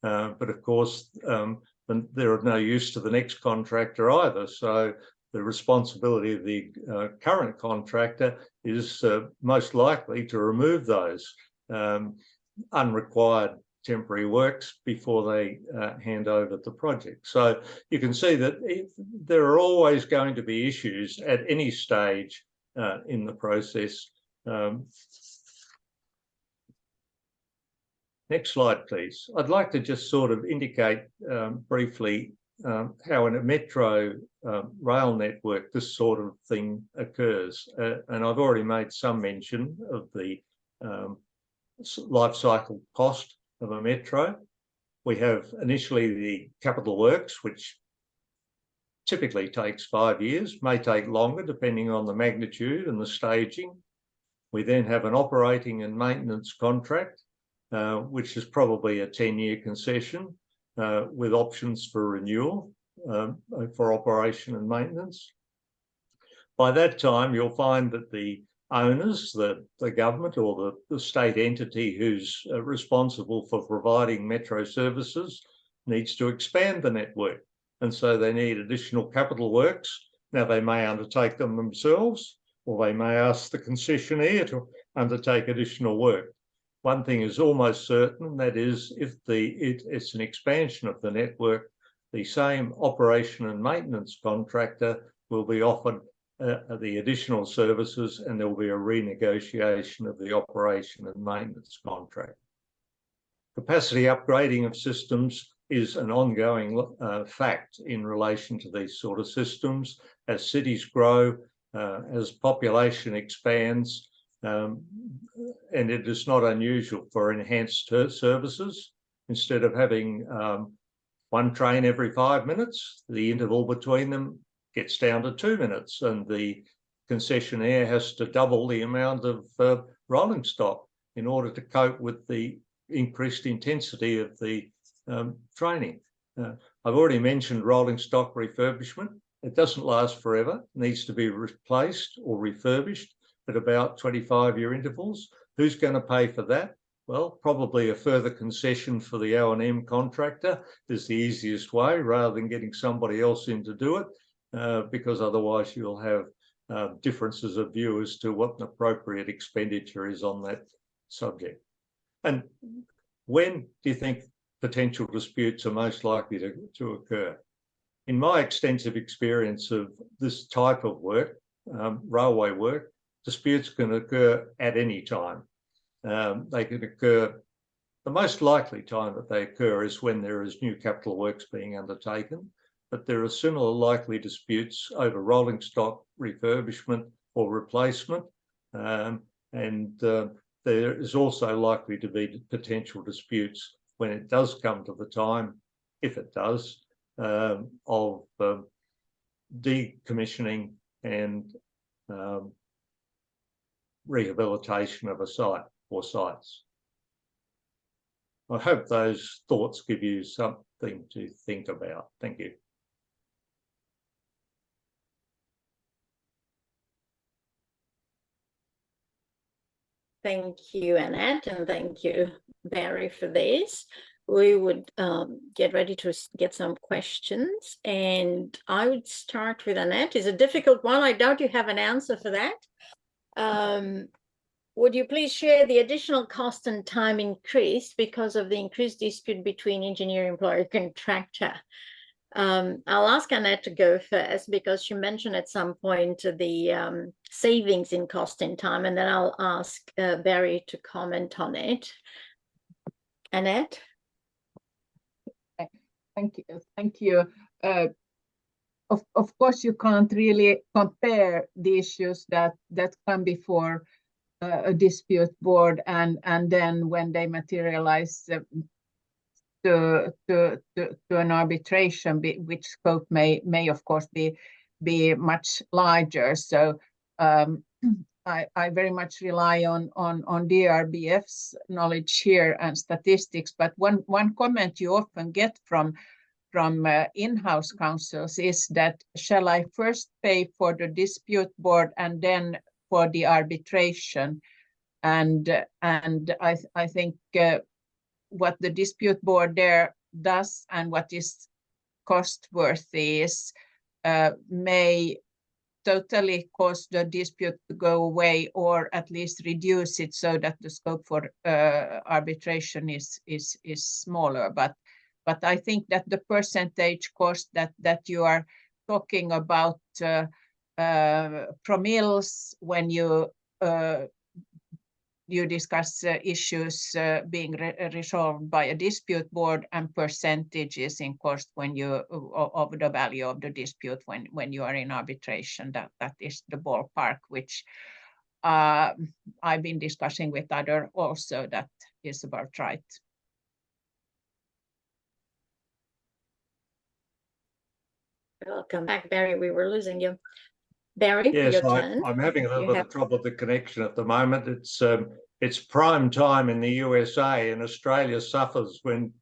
But of course, they're of no use to the next contractor either. So the responsibility of the current contractor is most likely to remove those unrequired temporary works before they hand over the project. So you can see that there are always going to be issues at any stage in the process. Next slide, please. I'd like to just sort of indicate briefly how in a metro rail network this sort of thing occurs. And I've already made some mention of the life cycle cost of a metro. We have initially the capital works, which typically takes 5 years, may take longer depending on the magnitude and the staging. We then have an operating and maintenance contract, which is probably a 10-year concession with options for renewal for operation and maintenance. By that time, you'll find that the owners, the government or the state entity who's responsible for providing metro services, needs to expand the network. And so they need additional capital works. Now, they may undertake them themselves, or they may ask the concessionaire to undertake additional work. One thing is almost certain, that is, if it's an expansion of the network, the same operation and maintenance contractor will be offered the additional services, and there will be a renegotiation of the operation and maintenance contract. Capacity upgrading of systems is an ongoing fact in relation to these sort of systems. As cities grow, as population expands, and it is not unusual for enhanced services. Instead of having one train every 5 minutes, the interval between them gets down to 2 minutes, and the concessionaire has to double the amount of rolling stock in order to cope with the increased intensity of the training. I've already mentioned rolling stock refurbishment. It doesn't last forever. It needs to be replaced or refurbished at about 25-year intervals. Who's going to pay for that? Well, probably a further concession for the O&M contractor is the easiest way, rather than getting somebody else in to do it, because otherwise you'll have differences of view as to what an appropriate expenditure is on that subject. And when do you think potential disputes are most likely to occur? In my extensive experience of this type of work, railway work, disputes can occur at any time. They can occur, the most likely time that they occur is when there is new capital works being undertaken, but there are similar likely disputes over rolling stock refurbishment or replacement, and there is also likely to be potential disputes when it does come to the time, if it does, of decommissioning and rehabilitation of a site or sites. I hope those thoughts give you something to think about. Thank you. Thank you, Annette, and thank you, Barry, for this. We would get ready to get some questions, and I would start with Annette. It's a difficult one. I doubt you have an answer for that. Would you please share the additional cost and time increase because of the increased dispute between engineer, employer, contractor? I'll ask Annette to go first because she mentioned at some point the savings in cost and time, and then I'll ask Barry to comment on it. Annette? Thank you. Thank you. Of course, you can't really compare the issues that come before a dispute board and then when they materialize to an arbitration, which scope may of course be much larger. So I very much rely on DRBF's knowledge here and statistics. But one comment you often get from in-house councils is that, shall I first pay for the dispute board and then for the arbitration? And I think what the dispute board there does and what is cost worthy is may totally cause the dispute to go away, or at least reduce it so that the scope for arbitration is smaller. But I think that the percentage cost that you are talking about promilles when you discuss issues being resolved by a dispute board, and percentages in cost when you of the value of the dispute when you are in arbitration. That is the ballpark which I've been discussing with other also. That is about right. Welcome back, Barry. We were losing you. Barry, yes, your turn. I'm having a little bit of trouble with the connection at the moment. It's prime time in the USA, and Australia suffers when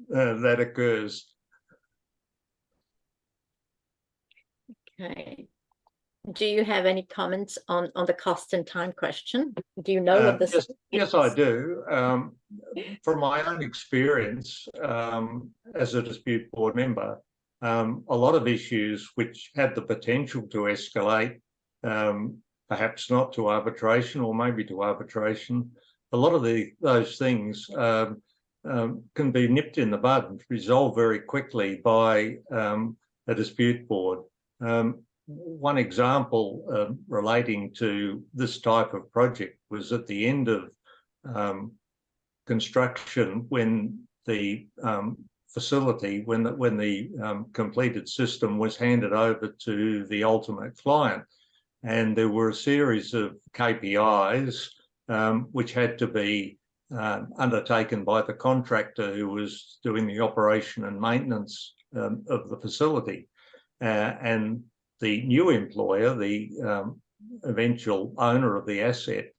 that occurs. Okay. Do you have any comments on the cost and time question? Do you know what this is? Yes, I do. From my own experience as a dispute board member, a lot of issues which had the potential to escalate, perhaps not to arbitration or maybe to arbitration, a lot of those things can be nipped in the bud and resolved very quickly by a dispute board. One example relating to this type of project was at the end of construction, when the facility, when the completed system was handed over to the ultimate client, and there were a series of KPIs which had to be undertaken by the contractor who was doing the operation and maintenance of the facility. And the new employer, the eventual owner of the asset,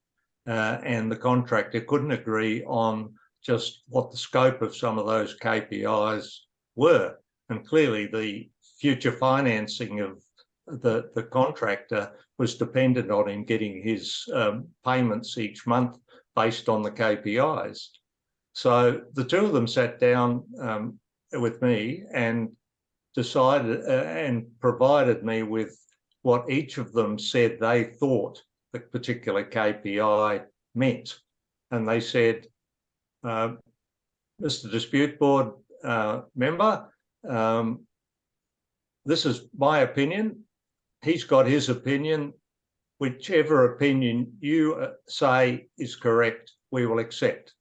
and the contractor couldn't agree on just what the scope of some of those KPIs were. And clearly the future financing of the contractor was dependent on him getting his payments each month based on the KPIs. So the two of them sat down with me and decided and provided me with what each of them said they thought the particular KPI meant. And they said, Mr. Dispute Board member, this is my opinion. He's got his opinion. Whichever opinion you say is correct, we will accept.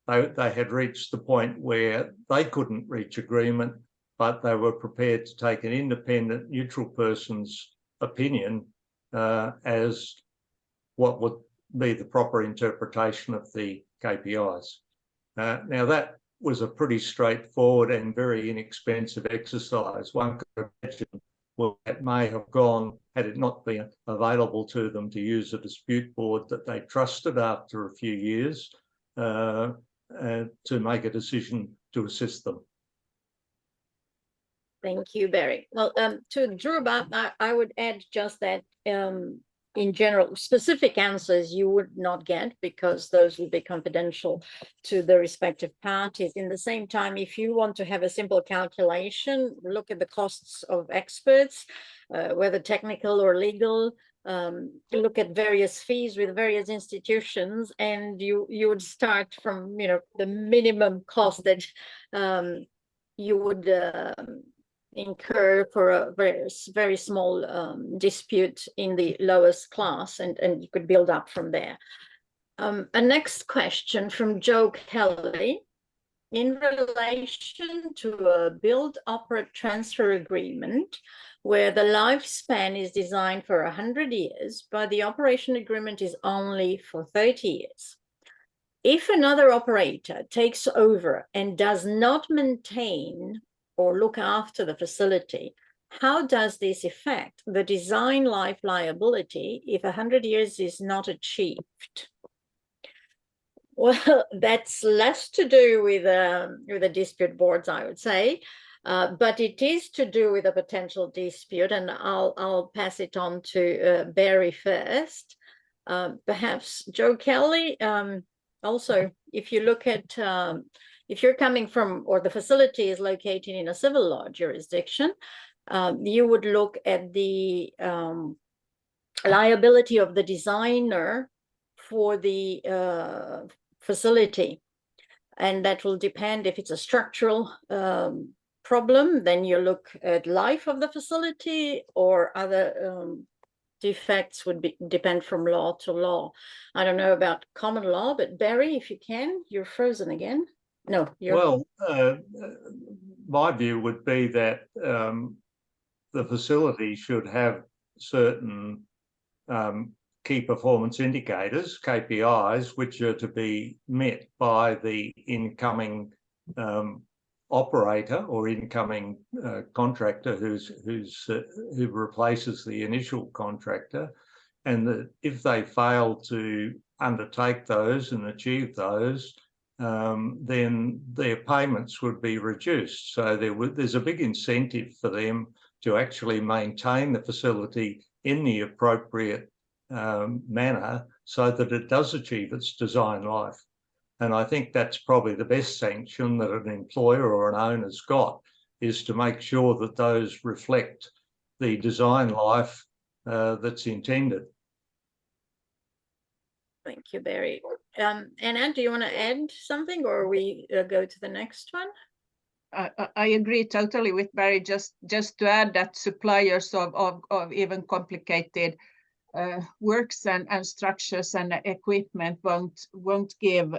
They had reached the point where they couldn't reach agreement, but they were prepared to take an independent, neutral person's opinion as what would be the proper interpretation of the KPIs. Now, that was a pretty straightforward and very inexpensive exercise. One could imagine, well, that may have gone, had it not been available to them to use a dispute board that they trusted after a few years to make a decision to assist them. Thank you, Barry. Well, to DRBF, I would add just that in general, specific answers you would not get because those will be confidential to the respective parties. In the same time, if you want to have a simple calculation, look at the costs of experts, whether technical or legal, look at various fees with various institutions, and you would start from, you know, the minimum cost that you would incur for a very small dispute in the lowest class, and you could build up from there. A next question from Joe Kelly. In relation to a build, operate, transfer agreement, where the lifespan is designed for 100 years, but the operation agreement is only for 30 years. If another operator takes over and does not maintain or look after the facility, how does this affect the design life liability if 100 years is not achieved? Well, that's less to do with the dispute boards, I would say, but it is to do with a potential dispute, and I'll pass it on to Barry first. Perhaps Joe Kelly, also, if you look at if you're coming from, or the facility is located in a civil law jurisdiction, you would look at the liability of the designer for the facility. And that will depend if it's a structural problem, then you look at life of the facility, or other defects would depend from law to law. I don't know about common law, but Barry, if you can, you're frozen again. No, you're... Well, my view would be that the facility should have certain key performance indicators, KPIs, which are to be met by the incoming operator or incoming contractor who replaces the initial contractor, and that if they fail to undertake those and achieve those, then their payments would be reduced. So there's a big incentive for them to actually maintain the facility in the appropriate manner so that it does achieve its design life. And I think that's probably the best sanction that an employer or an owner's got, is to make sure that those reflect the design life that's intended. Thank you, Barry. Anna, do you want to add something, or we go to the next one? I agree totally with Barry. Just to add that suppliers of even complicated works and structures and equipment won't give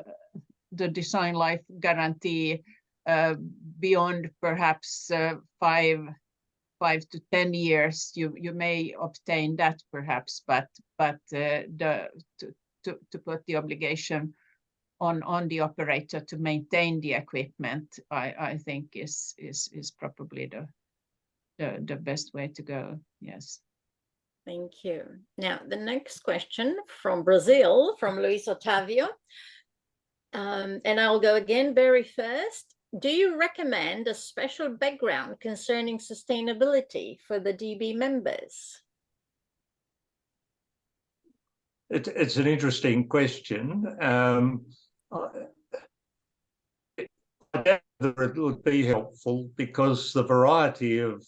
the design life guarantee beyond perhaps 5 to 10 years. You may obtain that perhaps, but to put the obligation on the operator to maintain the equipment, I think is probably the best way to go. Yes. Thank you. Now, the next question from Brazil, from Luis Otavio. And I'll go again, Barry, first. Do you recommend a special background concerning sustainability for the DB members? It's an interesting question. I doubt that it would be helpful, because the variety of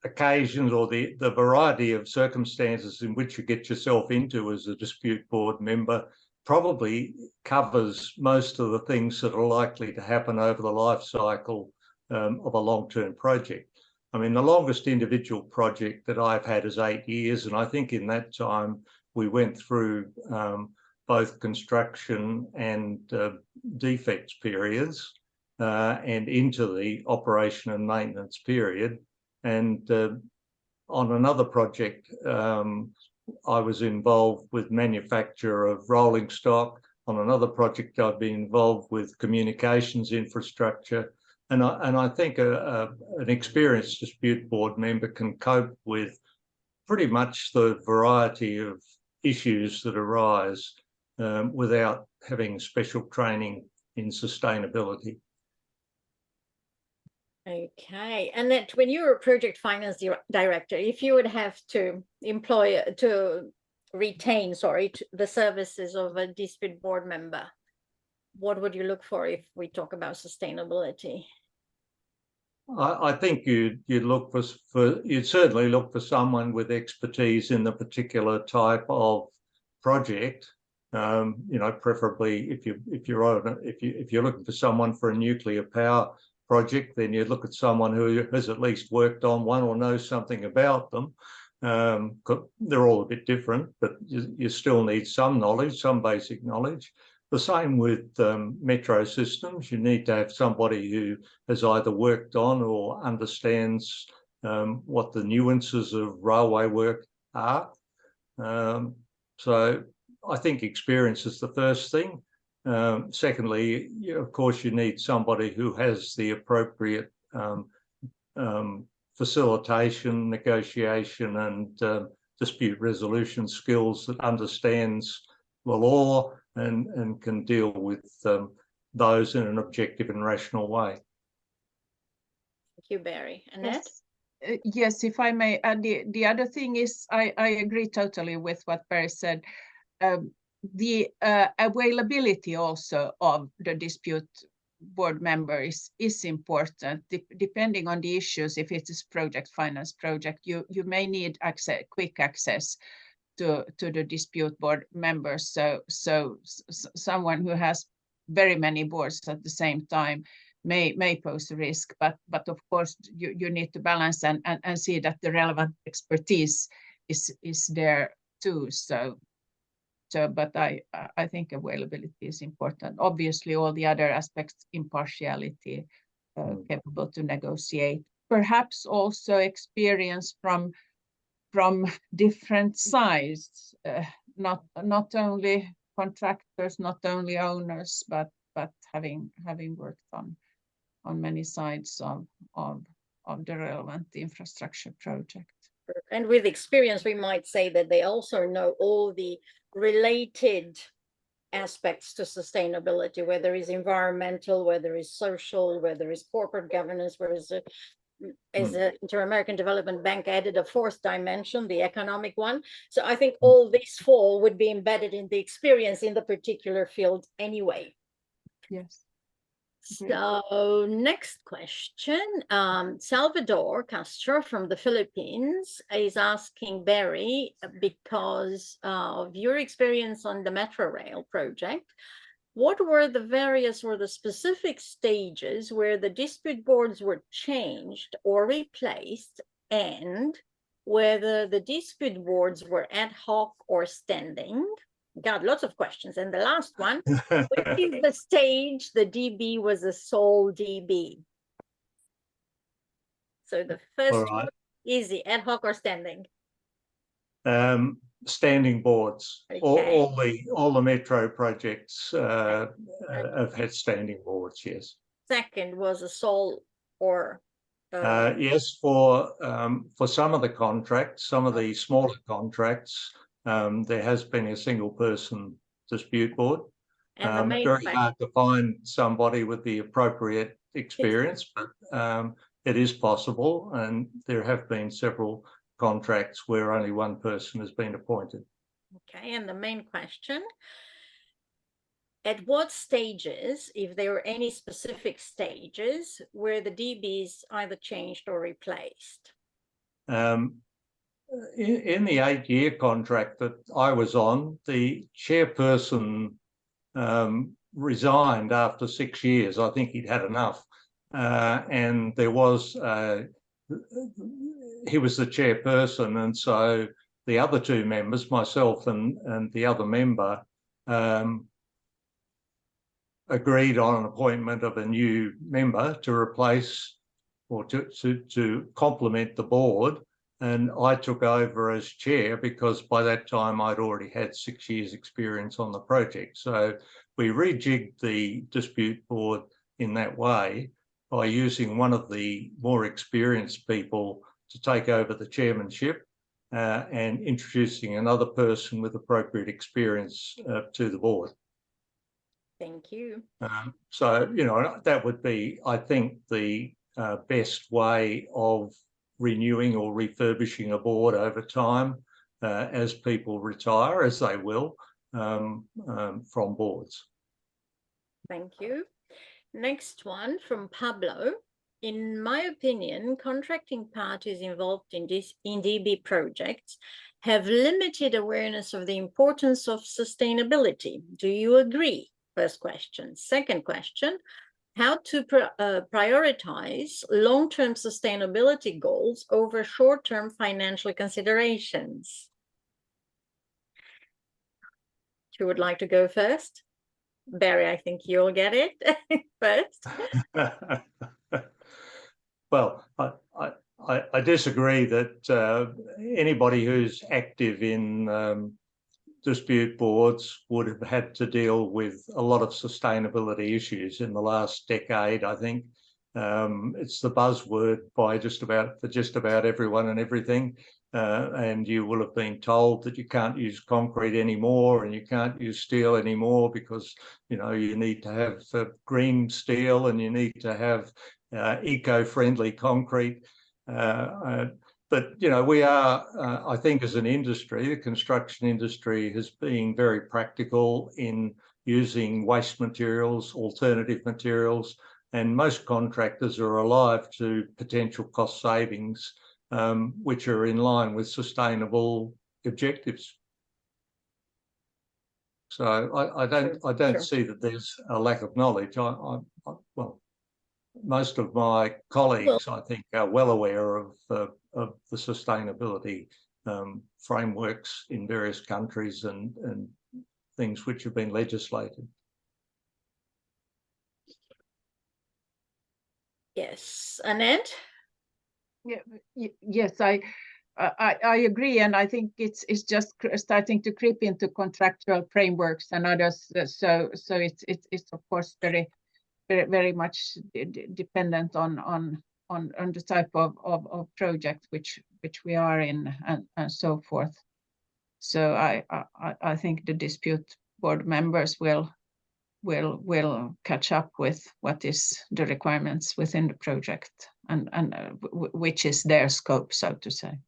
occasions, or the variety of circumstances in which you get yourself into as a dispute board member, probably covers most of the things that are likely to happen over the life cycle of a long-term project. I mean, the longest individual project that I've had is 8 years, and I think in that time we went through both construction and defects periods and into the operation and maintenance period. And on another project, I was involved with manufacture of rolling stock. On another project, I've been involved with communications infrastructure. And I think an experienced dispute board member can cope with pretty much the variety of issues that arise without having special training in sustainability. Okay, and that when you're a project finance director, if you would have to retain the services of a dispute board member, what would you look for if we talk about sustainability? I think you'd certainly look for someone with expertise in the particular type of project. You know, preferably if you're looking for someone for a nuclear power project, then you'd look at someone who has at least worked on one or knows something about them. They're all a bit different, but you still need some knowledge, some basic knowledge. The same with metro systems. You need to have somebody who has either worked on or understands what the nuances of railway work are. So I think experience is the first thing. Secondly, of course, you need somebody who has the appropriate facilitation, negotiation, and dispute resolution skills, that understands the law and can deal with those in an objective and rational way. Thank you, Barry. Annette? Yes, if I may add, the other thing is I agree totally with what Barry said. The availability also of the dispute board member is important, depending on the issues. If it is project finance project, you may need quick access to the dispute board members. So someone who has very many boards at the same time may pose a risk, but of course you need to balance and see that the relevant expertise is there too. But I think availability is important. Obviously, all the other aspects, impartiality, capable to negotiate, perhaps also experience from different sides, not only contractors, not only owners, but having worked on many sides of the relevant infrastructure project. And with experience, we might say that they also know all the related aspects to sustainability, whether it's environmental, whether it's social, whether it's corporate governance, whereas the Inter-American Development Bank added a fourth dimension, the economic one. So I think all these four would be embedded in the experience in the particular field anyway. Yes. So next question, Salvador Castro from the Philippines is asking Barry, because of your experience on the Metro Rail project, what were the various or the specific stages where the dispute boards were changed or replaced, and whether the dispute boards were ad hoc or standing? Got lots of questions. And the last one, which is the stage the DB was a sole DB? So the first one, easy, ad hoc or standing? Standing boards. Okay. All the metro projects have had standing boards, yes. Second was a sole or yes, for some of the contracts, some of the smaller contracts, there has been a single person dispute board. and the Very hard to find somebody with the appropriate experience, but it is possible, and there have been several contracts where only one person has been appointed. Okay, and the main question, at what stages, if there were any specific stages, where the DBs either changed or replaced? In the 8-year contract that I was on, the chairperson resigned after 6 years. I think he'd had enough. And there was, he was the chairperson, and so the other two members, myself and the other member, agreed on an appointment of a new member to replace or to complement the board. And I took over as chair because by that time I'd already had 6 years experience on the project. So we rejigged the dispute board in that way by using one of the more experienced people to take over the chairmanship and introducing another person with appropriate experience to the board. Thank you. So, you know, that would be, I think, the best way of renewing or refurbishing a board over time as people retire, as they will, from boards. Thank you. Next one from Pablo. In my opinion, contracting parties involved in DB projects have limited awareness of the importance of sustainability. Do you agree? First question. Second question, how to prioritize long-term sustainability goals over short-term financial considerations? Who would like to go first? Barry, I think you'll get it first. Well, I disagree that anybody who's active in dispute boards would have had to deal with a lot of sustainability issues in the last decade. I think it's the buzzword by just about everyone and everything. And you will have been told that you can't use concrete anymore and you can't use steel anymore because, you know, you need to have green steel and you need to have eco-friendly concrete. But, you know, we are, I think as an industry, the construction industry has been very practical in using waste materials, alternative materials, and most contractors are alive to potential cost savings, which are in line with sustainable objectives. So I don't see that there's a lack of knowledge. Well, most of my colleagues, I think, are well aware of the sustainability frameworks in various countries and things which have been legislated. Yes, Annette? Yeah, yes, I agree, and I think it's just starting to creep into contractual frameworks and others. So it's of course very much dependent on the type of project which we are in and so forth. So I think the dispute board members will catch up with what is the requirements within the project and which is their scope, so to say.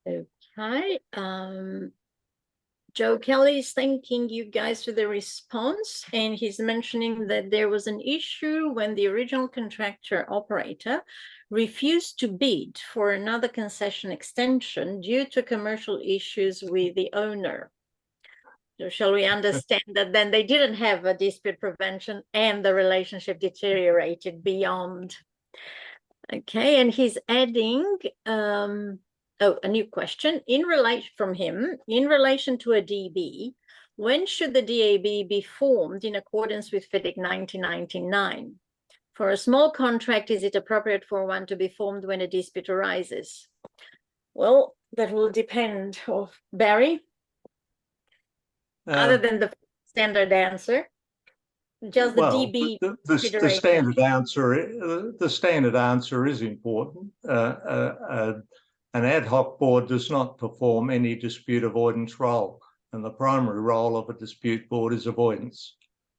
Okay. Joe Kelly is thanking you guys for the response, and he's mentioning that there was an issue when the original contractor operator refused to bid for another concession extension due to commercial issues with the owner. So shall we understand that then they didn't have a dispute prevention and the relationship deteriorated beyond? Okay, and he's adding a new question in relation to a DB. When should the DAB be formed in accordance with FIDIC 1999? For a small contract, is it appropriate for one to be formed when a dispute arises? Well, that will depend. Barry, other than the standard answer, just the DB. The standard answer is important. An ad hoc board does not perform any dispute avoidance role, and the primary role of a dispute board is avoidance.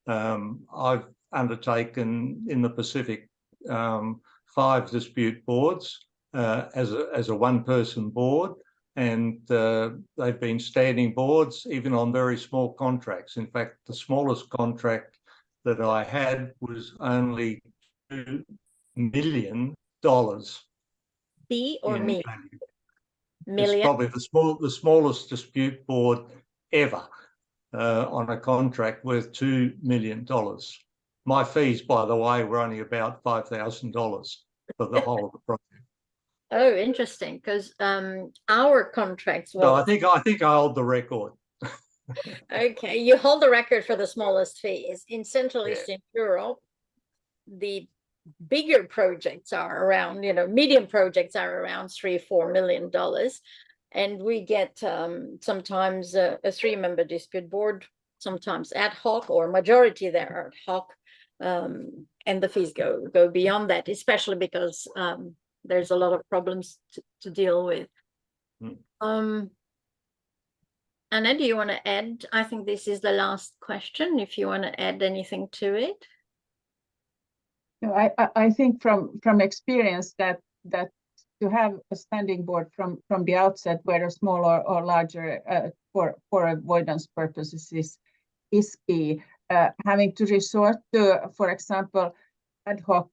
I've undertaken in the Pacific 5 dispute boards as a one-person board, and they've been standing boards even on very small contracts. In fact, the smallest contract that I had was only $2 million. B or me? It's probably the smallest dispute board ever on a contract worth $2 million. My fees, by the way, were only about $5,000 for the whole of the project. Oh, interesting, because our contracts. So I think I hold the record. Okay, you hold the record for the smallest fees. In Central Eastern Europe, the bigger projects are around, medium projects are around $3-4 million. And we get sometimes a 3-member dispute board, sometimes ad hoc, or majority there are ad hoc. And the fees go beyond that, especially because there's a lot of problems to deal with. Anna, do you want to add? I think this is the last question, if you want to add anything to it. No, I think from experience that to have a standing board from the outset, whether smaller or larger, for avoidance purposes is key. Having to resort to, for example, ad hoc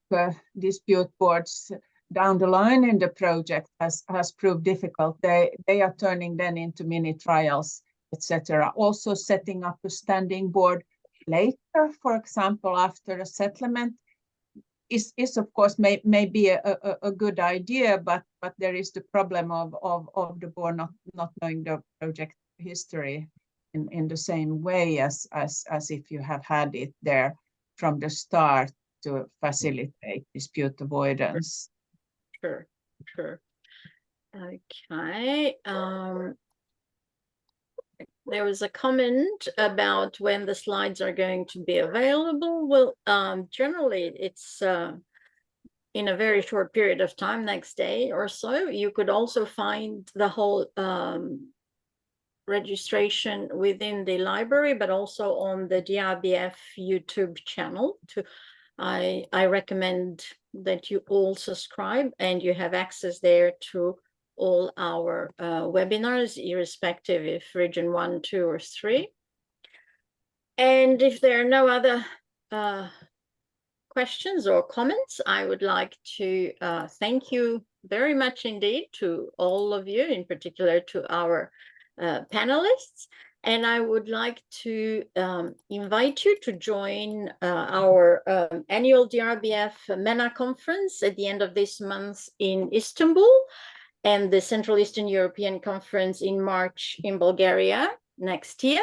dispute boards down the line in the project has proved difficult. They are turning then into mini trials, etc. Also setting up a standing board later, for example, after a settlement, is of course may be a good idea, but there is the problem of the board not knowing the project history in the same way as if you have had it there from the start to facilitate dispute avoidance. Sure. Okay. There was a comment about when the slides are going to be available. Well, generally it's in a very short period of time, next day or so. You could also find the whole registration within the library, but also on the DRBF YouTube channel. I recommend that you all subscribe and you have access there to all our webinars, irrespective if region 1, 2, or 3. And if there are no other questions or comments, I would like to thank you very much indeed to all of you, in particular to our panelists. And I would like to invite you to join our annual DRBF MENA conference at the end of this month in Istanbul, and the Central Eastern European Conference in March in Bulgaria next year.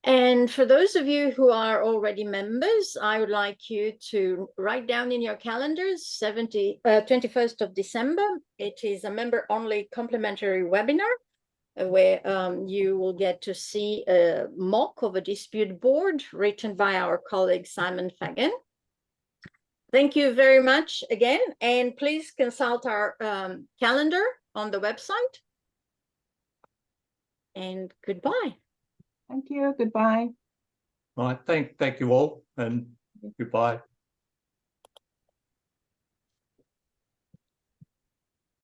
And for those of you who are already members, I would like you to write down in your calendars 21st of December. It is a member-only complimentary webinar where you will get to see a mock of a dispute board written by our colleague Simon Fagan. Thank you very much again, and please consult our calendar on the website. And goodbye. Thank you. Goodbye. All right. Thank you all, and goodbye.